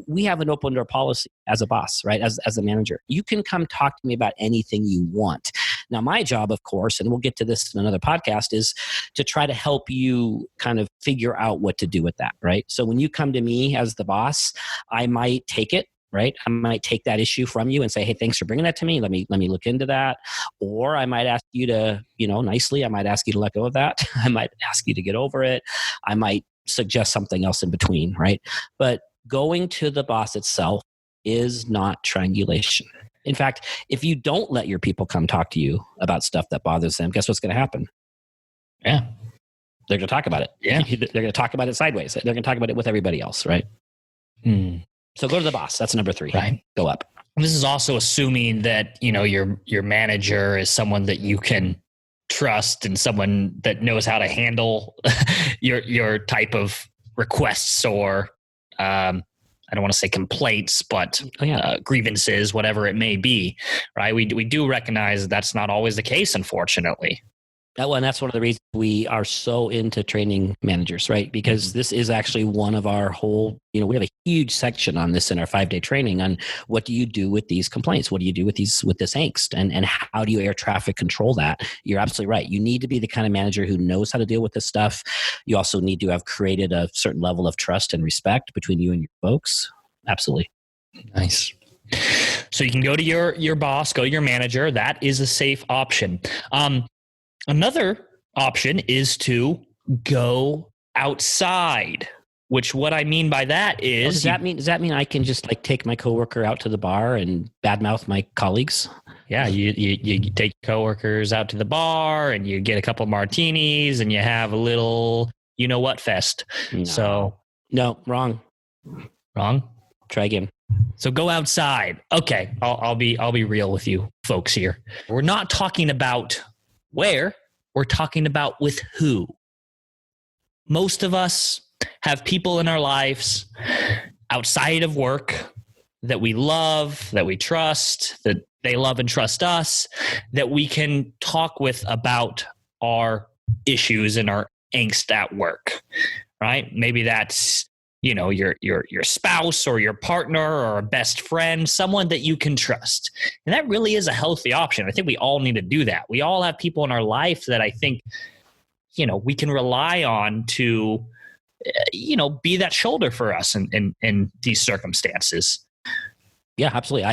We have an open door policy as a boss, right? As a manager, you can come talk to me about anything you want. Now, my job, of course, and we'll get to this in another podcast, is to try to help you kind of figure out what to do with that, right? So when you come to me as the boss, I might take it. Right? I might take that issue from you and say, "Hey, thanks for bringing that to me. Let me look into that." Or I might ask you to, nicely, I might ask you to let go of that. I might ask you to get over it. I might suggest something else in between, right? But going to the boss itself is not triangulation. In fact, if you don't let your people come talk to you about stuff that bothers them, guess what's going to happen? Yeah. They're going to talk about it. Yeah. They're going to talk about it sideways. They're going to talk about it with everybody else, right? So go to the boss. That's number 3. Right. Go up. This is also assuming that, your manager is someone that you can trust and someone that knows how to handle your type of requests or, I don't want to say complaints, but grievances, whatever it may be, right? We do recognize that that's not always the case, unfortunately. And that's one of the reasons we are so into training managers, right? Because this is actually one of our whole, we have a huge section on this in our 5-day training on what do you do with these complaints? What do you do with this angst? And how do you air traffic control that? You're absolutely right. You need to be the kind of manager who knows how to deal with this stuff. You also need to have created a certain level of trust and respect between you and your folks. Absolutely. Nice. So you can go to your boss, go to your manager. That is a safe option. Another option is to go outside, which what I mean by that is... Does that mean I can just take my coworker out to the bar and badmouth my colleagues? Yeah, you take coworkers out to the bar and you get a couple martinis and you have a little you-know-what fest. No, wrong. Wrong? Try again. So go outside. Okay, I'll be real with you folks here. We're not talking about where, we're talking about with who. Most of us have people in our lives outside of work that we love, that we trust, that they love and trust us, that we can talk with about our issues and our angst at work, right? Maybe that's your spouse or your partner or a best friend, someone that you can trust. And that really is a healthy option. I think we all need to do that. We all have people in our life that I think, we can rely on to, be that shoulder for us in these circumstances. Yeah, absolutely.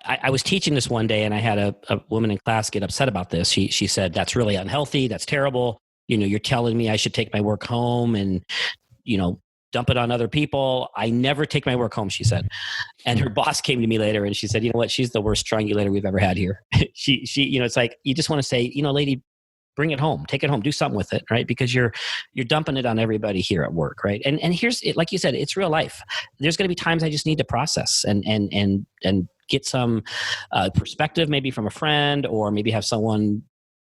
I was teaching this one day and I had a woman in class get upset about this. She said, that's really unhealthy. That's terrible. You're telling me I should take my work home and, dump it on other people. I never take my work home, she said. And her boss came to me later and she said, you know what? She's the worst triangulator we've ever had here. she, it's like, you just want to say, lady, bring it home, take it home, do something with it, right? Because you're dumping it on everybody here at work, right? And here's it, like you said, it's real life. There's going to be times I just need to process and get some perspective, maybe from a friend, or maybe have someone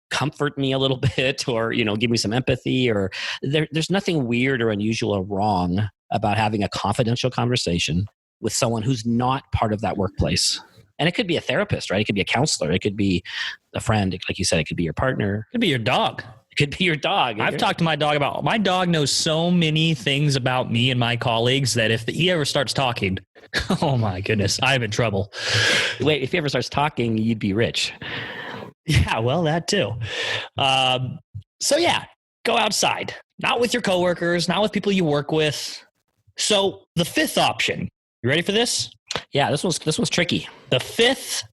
comfort me a little bit, or give me some empathy. Or there's nothing weird or unusual or wrong about having a confidential conversation with someone who's not part of that workplace. And it could be a therapist, right? It could be a counselor. It could be a friend. Like you said, it could be your partner. It could be your dog. It could be your dog. I've talked to my dog knows so many things about me and my colleagues that if he ever starts talking, oh my goodness, I'm in trouble. Wait, if he ever starts talking, you'd be rich. Yeah, well, that too. So yeah, go outside, not with your coworkers, not with people you work with. So the fifth option, you ready for this? Yeah, this one's tricky. The fifth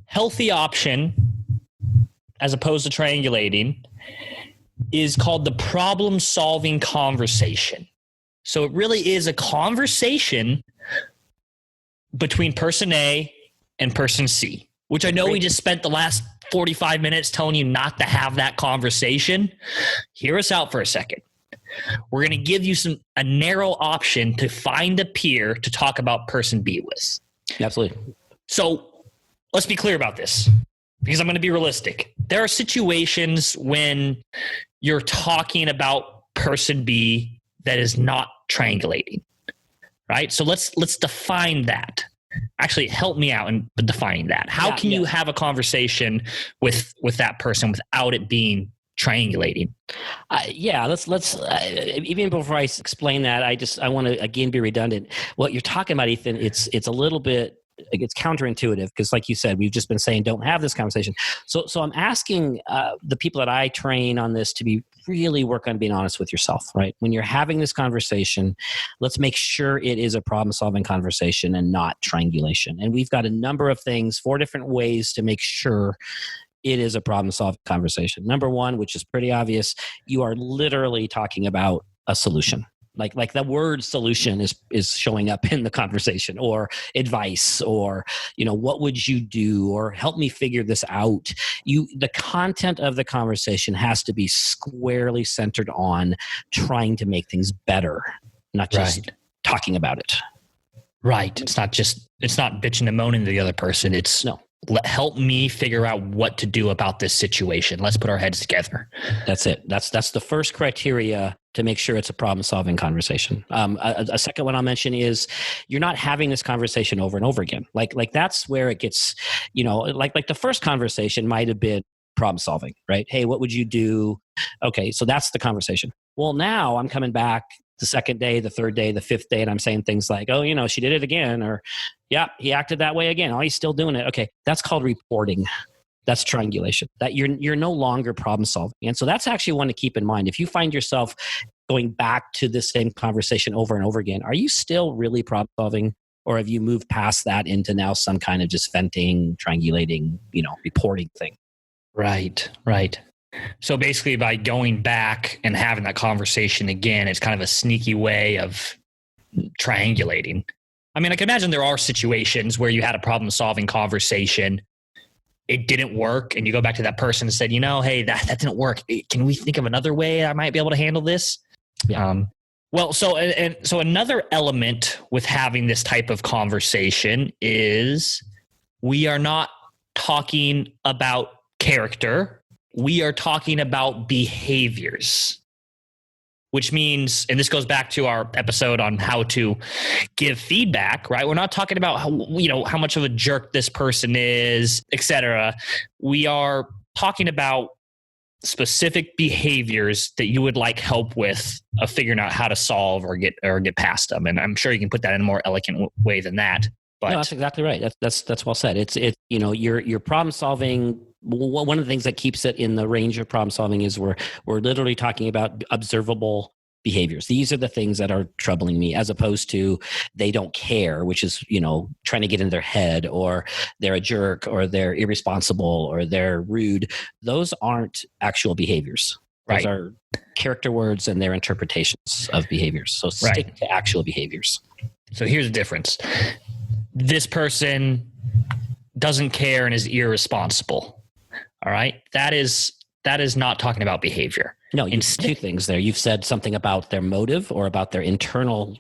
healthy option, as opposed to triangulating, is called the problem-solving conversation. So it really is a conversation between person A and person C, which I know we just spent the last 45 minutes telling you not to have that conversation. Hear us out for a second. We're going to give you a narrow option to find a peer to talk about person B with. Absolutely. So let's be clear about this, because I'm going to be realistic. There are situations when you're talking about person B that is not triangulating, right? So let's define that. Actually, help me out in defining that. How can you have a conversation with that person without it being triangulating? Let's even before I explain that, I want to again be redundant. What you're talking about, Ethan, it's a little bit, it's counterintuitive, because like you said, we've just been saying don't have this conversation. So I'm asking the people that I train on this to be really work on being honest with yourself, right? When you're having this conversation, let's make sure it is a problem-solving conversation and not triangulation. And we've got a number of things, 4 different ways to make sure it is a problem-solving conversation. Number 1, which is pretty obvious, you are literally talking about a solution. Like the word solution is showing up in the conversation, or advice, or, what would you do, or help me figure this out. The content of the conversation has to be squarely centered on trying to make things better, not just talking about it. Right. It's not bitching and moaning to the other person. It's No. Help me figure out what to do about this situation. Let's put our heads together. That's it. That's the first criteria to make sure it's a problem-solving conversation. A second one I'll mention is you're not having this conversation over and over again. Like that's where it gets, like the first conversation might have been problem-solving, right? Hey, what would you do? Okay, so that's the conversation. Well, now I'm coming back the second day, the third day, the fifth day, and I'm saying things like, oh, she did it again, or yeah, he acted that way again. Oh, he's still doing it. Okay, that's called reporting. That's triangulation. That you're no longer problem solving. And so that's actually one to keep in mind. If you find yourself going back to the same conversation over and over again, are you still really problem solving? Or have you moved past that into now some kind of just venting, triangulating, reporting thing? Right. So basically by going back and having that conversation again, it's kind of a sneaky way of triangulating. I mean, I can imagine there are situations where you had a problem solving conversation, it didn't work, and you go back to that person and said, hey, that didn't work. Can we think of another way I might be able to handle this? Yeah. So another element with having this type of conversation is we are not talking about character. We are talking about behaviors, which means, and this goes back to our episode on how to give feedback, right? We're not talking about how much of a jerk this person is, etc. We are talking about specific behaviors that you would like help with figuring out how to solve or get past them. And I'm sure you can put that in a more elegant way than that. But no, that's exactly right. That's well said. It's you're problem solving. One of the things that keeps it in the range of problem solving is we're literally talking about observable behaviors. These are the things that are troubling me, as opposed to they don't care, which is trying to get in their head, or they're a jerk, or they're irresponsible, or they're rude. Those aren't actual behaviors. Those right. are character words and their interpretations of behaviors. So stick to actual behaviors. So here's the difference. This person doesn't care and is irresponsible. All right. That is not talking about behavior. No, you've two things there. You've said something about their motive or about their internal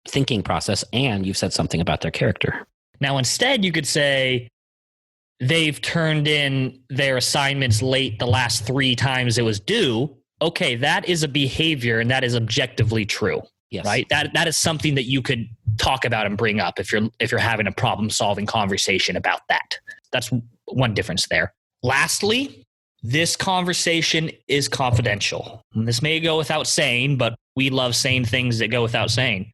thinking process, and you've said something about their character. Now, instead, you could say they've turned in their assignments late the last 3 times it was due. Okay, that is a behavior, and that is objectively true. Yes. Right? That is something that you could talk about and bring up if you're having a problem-solving conversation about that. That's one difference there. Lastly, this conversation is confidential. And this may go without saying, but we love saying things that go without saying.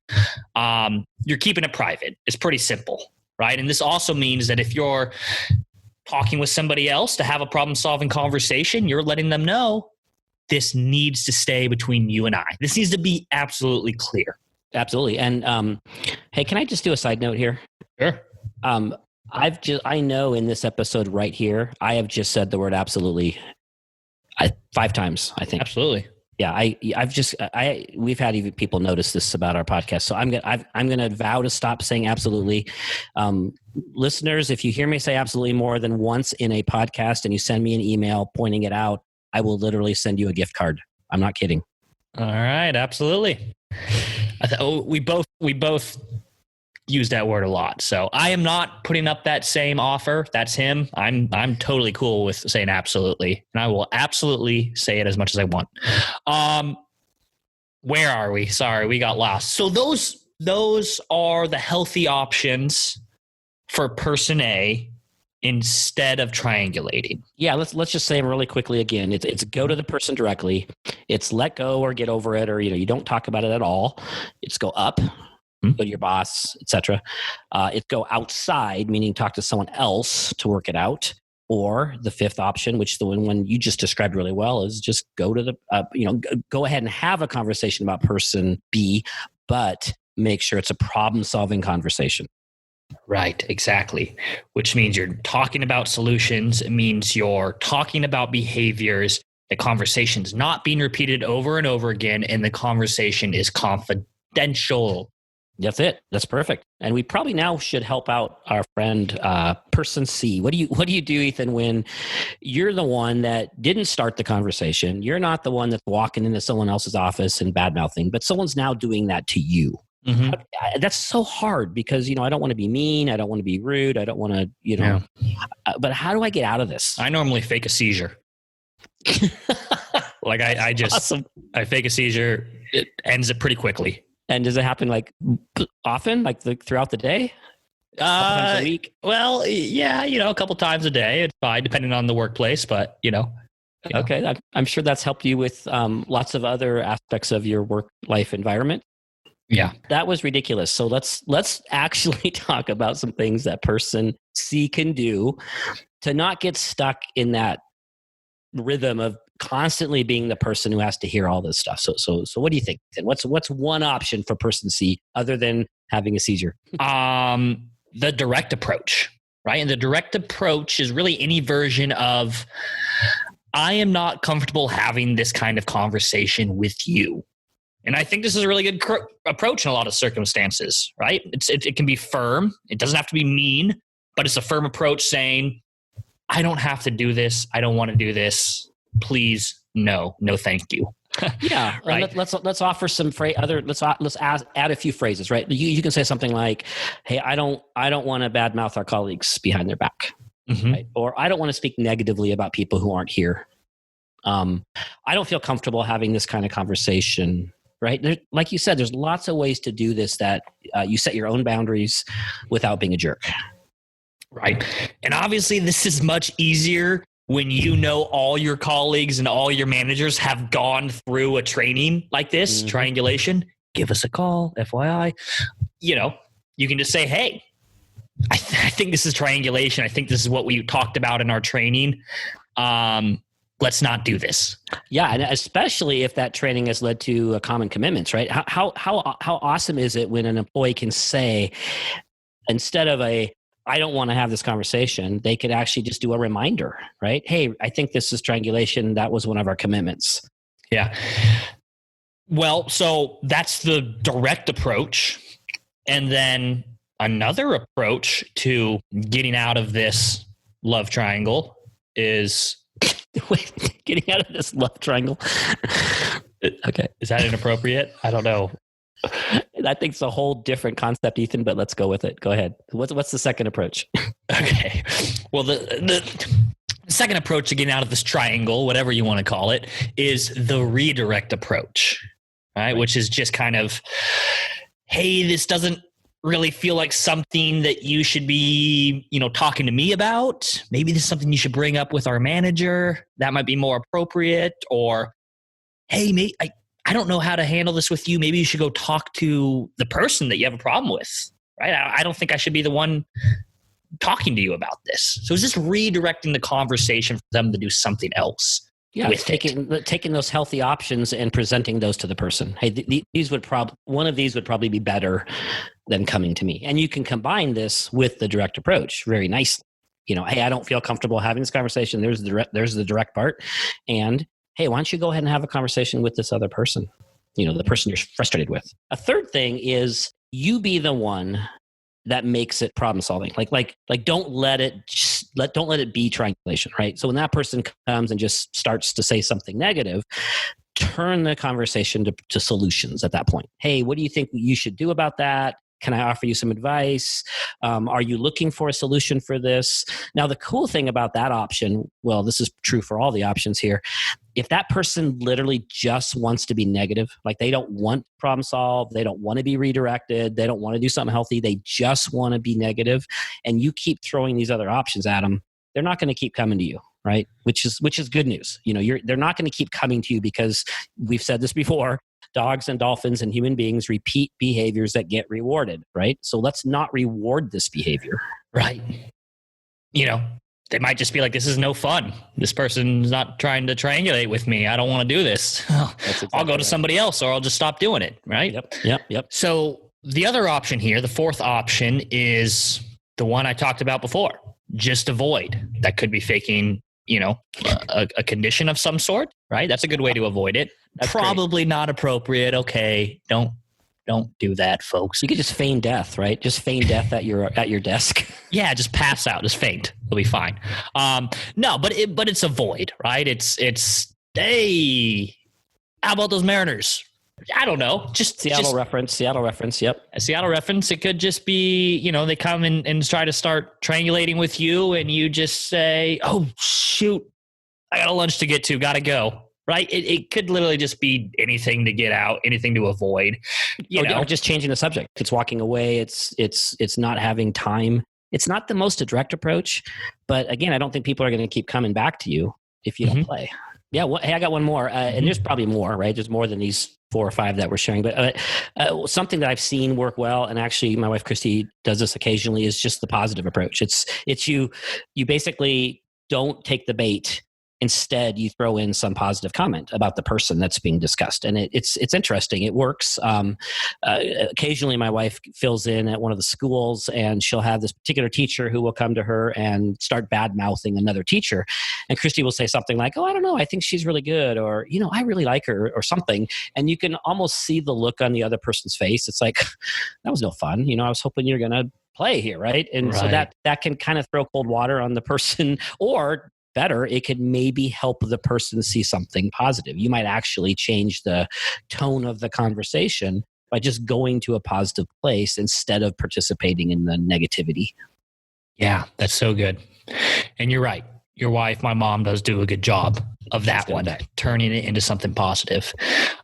You're keeping it private. It's pretty simple, right? And this also means that if you're talking with somebody else to have a problem-solving conversation, you're letting them know this needs to stay between you and I. This needs to be absolutely clear. Absolutely. And hey, can I just do a side note here? Sure. I know in this episode right here, I have just said the word absolutely 5 times, I think. Absolutely. Yeah, we've had even people notice this about our podcast. So I'm gonna vow to stop saying absolutely. Listeners, if you hear me say absolutely more than once in a podcast and you send me an email pointing it out, I will literally send you a gift card. I'm not kidding. All right, absolutely. We both use that word a lot. So I am not putting up that same offer. That's him. I'm totally cool with saying absolutely. And I will absolutely say it as much as I want. Where are we? Sorry, we got lost. So those are the healthy options for person A instead of triangulating. Yeah, let's just say them really quickly again. It's go to the person directly. It's let go or get over it, or you don't talk about it at all. It's go up. Go to your boss, etc. It's go outside, meaning talk to someone else to work it out. Or the fifth option, which the one you just described really well, is just go to the go ahead and have a conversation about person B, but make sure it's a problem-solving conversation. Right, exactly. Which means you're talking about solutions. It means you're talking about behaviors. The conversation's not being repeated over and over again, and the conversation is confidential. That's it. That's perfect. And we probably now should help out our friend, person C. What do you do, Ethan, when you're the one that didn't start the conversation? You're not the one that's walking into someone else's office and bad-mouthing, but someone's now doing that to you. Mm-hmm. That's so hard because, I don't want to be mean. I don't want to be rude. I don't want to, but how do I get out of this? I normally fake a seizure. Like I just, awesome. I fake a seizure. It ends it pretty quickly. And does it happen like often, like throughout the day? A couple times a week? Well, yeah, a couple times a day. It's fine, depending on the workplace, but Okay. I'm sure that's helped you with lots of other aspects of your work life environment. Yeah. That was ridiculous. So let's actually talk about some things that person C can do to not get stuck in that rhythm of constantly being the person who has to hear all this stuff. So what do you think? What's one option for person C other than having a seizure? The direct approach, right? And the direct approach is really any version of, I am not comfortable having this kind of conversation with you. And I think this is a really good approach in a lot of circumstances, right? It can be firm. It doesn't have to be mean, but it's a firm approach saying, I don't have to do this. I don't want to do this. Please, no, thank you. Yeah, right. Let's offer some let's add a few phrases, right? You can say something like, "Hey, I don't want to badmouth our colleagues behind their back," mm-hmm. right? Or I don't want to speak negatively about people who aren't here. I don't feel comfortable having this kind of conversation, right? Like you said, there's lots of ways to do this that you set your own boundaries without being a jerk. Right. And obviously this is much easier when all your colleagues and all your managers have gone through a training like this, mm-hmm. triangulation. Give us a call, FYI. You can just say, hey, I think this is triangulation. I think this is what we talked about in our training. Let's not do this. Yeah, and especially if that training has led to common commitments, right? How awesome is it when an employee can say, instead of I don't want to have this conversation, they could actually just do a reminder, right? Hey, I think this is triangulation. That was one of our commitments. Yeah. Well, so that's the direct approach. And then another approach to getting out of this love triangle is... Wait, getting out of this love triangle. Okay. Is that inappropriate? I don't know. I think it's a whole different concept, Ethan, but let's go with it. Go ahead. What's the second approach? Okay. Well, the second approach to getting out of this triangle, whatever you want to call it, is the redirect approach, right? Which is just kind of, hey, this doesn't really feel like something that you should be, talking to me about. Maybe this is something you should bring up with our manager. That might be more appropriate. Or, hey, I don't know how to handle this with you. Maybe you should go talk to the person that you have a problem with, right? I don't think I should be the one talking to you about this. So it's just redirecting the conversation for them to do something else. Yeah, taking those healthy options and presenting those to the person. Hey, one of these would probably be better than coming to me. And you can combine this with the direct approach very nicely. Hey, I don't feel comfortable having this conversation. There's the direct part. And hey, why don't you go ahead and have a conversation with this other person, the person you're frustrated with. A third thing is you be the one that makes it problem solving. Like don't let it be triangulation, right? So when that person comes and just starts to say something negative, turn the conversation to solutions at that point. Hey, what do you think you should do about that? Can I offer you some advice? Are you looking for a solution for this? Now, the cool thing about that option, well, this is true for all the options here. If that person literally just wants to be negative, like they don't want problem solve, they don't want to be redirected, they don't want to do something healthy, they just want to be negative, and you keep throwing these other options at them, they're not going to keep coming to you, right? Which is good news. They're not going to keep coming to you because we've said this before. Dogs and dolphins and human beings repeat behaviors that get rewarded, right? So let's not reward this behavior. Right. They might just be like, this is no fun. This person's not trying to triangulate with me. I don't want to do this. Exactly I'll go to somebody else or I'll just stop doing it, right? Yep. So the other option here, the fourth option, is the one I talked about before. Just avoid. That could be faking, a condition of some sort, right? That's a good way to avoid it. That's probably great. Not appropriate. Okay. Don't do that, folks. You could just feign death, right? Just feign death at your desk. Yeah, just pass out, just faint. It'll be fine. No, but it's avoid, right? It's hey, how about those Mariners? I don't know, just Seattle reference. Yep. A Seattle reference. It could just be, they come and try to start triangulating with you, and you just say, "Oh shoot, I got a lunch to get to, gotta go." Right? It could literally just be anything to get out, anything to avoid. Or just changing the subject. It's walking away. It's not having time. It's not the most direct approach, but again, I don't think people are going to keep coming back to you if you don't play. Yeah. Well, hey, I got one more, and there's probably more, right? There's more than these 4 or 5 that we're sharing, but something that I've seen work well, and actually my wife Christy does this occasionally, is just the positive approach. It's you basically don't take the bait. Instead, you throw in some positive comment about the person that's being discussed, and it's interesting. It works. Occasionally, my wife fills in at one of the schools, and she'll have this particular teacher who will come to her and start bad mouthing another teacher, and Christy will say something like, "Oh, I don't know, I think she's really good," or "I really like her," or something, and you can almost see the look on the other person's face. It's like, that was no fun. I was hoping you're gonna play here, right? And so that can kind of throw cold water on the person, or better, it could maybe help the person see something positive. You might actually change the tone of the conversation by just going to a positive place instead of participating in the negativity. Yeah, that's so good. And you're right. Your wife, my mom, does do a good job of that one, turning it into something positive.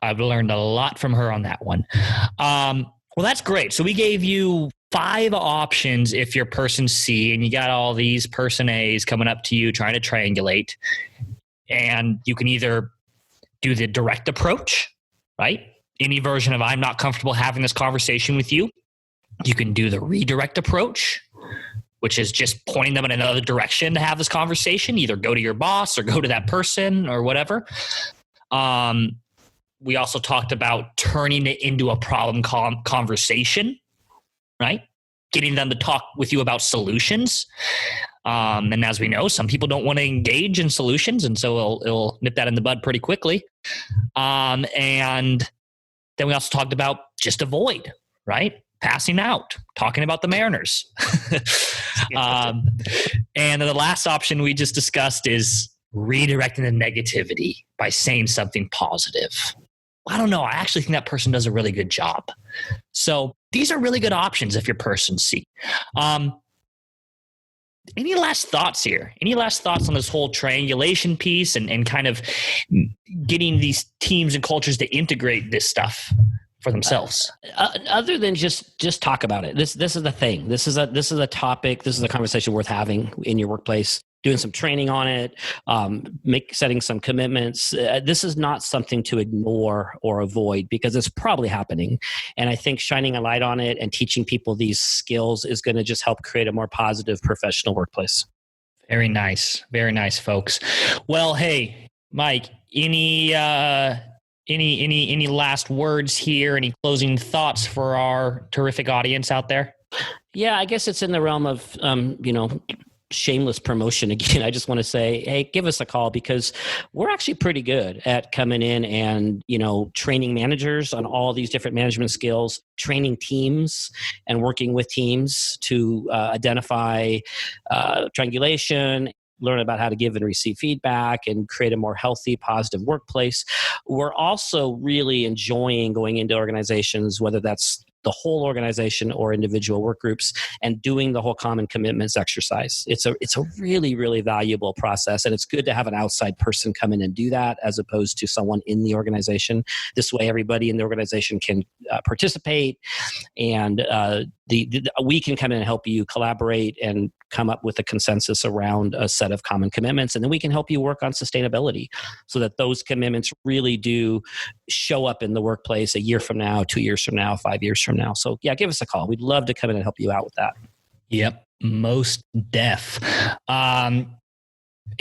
I've learned a lot from her on that one. Well, that's great. So we gave you 5 options if you're person C, and you got all these person A's coming up to you trying to triangulate. And you can either do the direct approach, right? Any version of "I'm not comfortable having this conversation with you." You can do the redirect approach, which is just pointing them in another direction to have this conversation. Either go to your boss or go to that person or whatever. We also talked about turning it into a problem conversation, right? Getting them to talk with you about solutions. And as we know, some people don't want to engage in solutions, and so it'll nip that in the bud pretty quickly. And then we also talked about just avoid, right? Passing out, talking about the Mariners. And then the last option we just discussed is redirecting the negativity by saying something positive. I don't know. I actually think that person does a really good job. So these are really good options if you're person C. Any last thoughts here? Any last thoughts on this whole triangulation piece and kind of getting these teams and cultures to integrate this stuff for themselves? Other than just talk about it. This is the thing. This is a topic. This is a conversation worth having in your workplace. Doing some training on it, setting some commitments. This is not something to ignore or avoid because it's probably happening. And I think shining a light on it and teaching people these skills is going to just help create a more positive professional workplace. Very nice. Very nice, folks. Well, hey, Mike, any last words here? Any closing thoughts for our terrific audience out there? Yeah, I guess it's in the realm of, shameless promotion again. I just want to say, hey, give us a call because we're actually pretty good at coming in and, training managers on all these different management skills, training teams and working with teams to identify triangulation, learn about how to give and receive feedback and create a more healthy, positive workplace. We're also really enjoying going into organizations, whether that's the whole organization or individual work groups, and doing the whole common commitments exercise. It's a really, really valuable process, and it's good to have an outside person come in and do that as opposed to someone in the organization. This way, everybody in the organization can participate, and we can come in and help you collaborate and come up with a consensus around a set of common commitments, and then we can help you work on sustainability so that those commitments really do show up in the workplace a year from now, 2 years from now, 5 years from now. So yeah, give us a call. We'd love to come in and help you out with that. Yep, most def.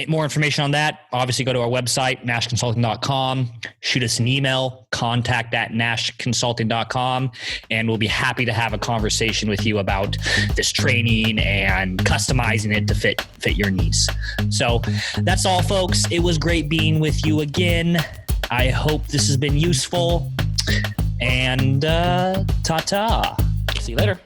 More information on that, obviously go to our website, nashconsulting.com, shoot us an email, contact@nashconsulting.com, and we'll be happy to have a conversation with you about this training and customizing it to fit your needs. So that's all, folks. It was great being with you again. I hope this has been useful, and ta-ta. See you later.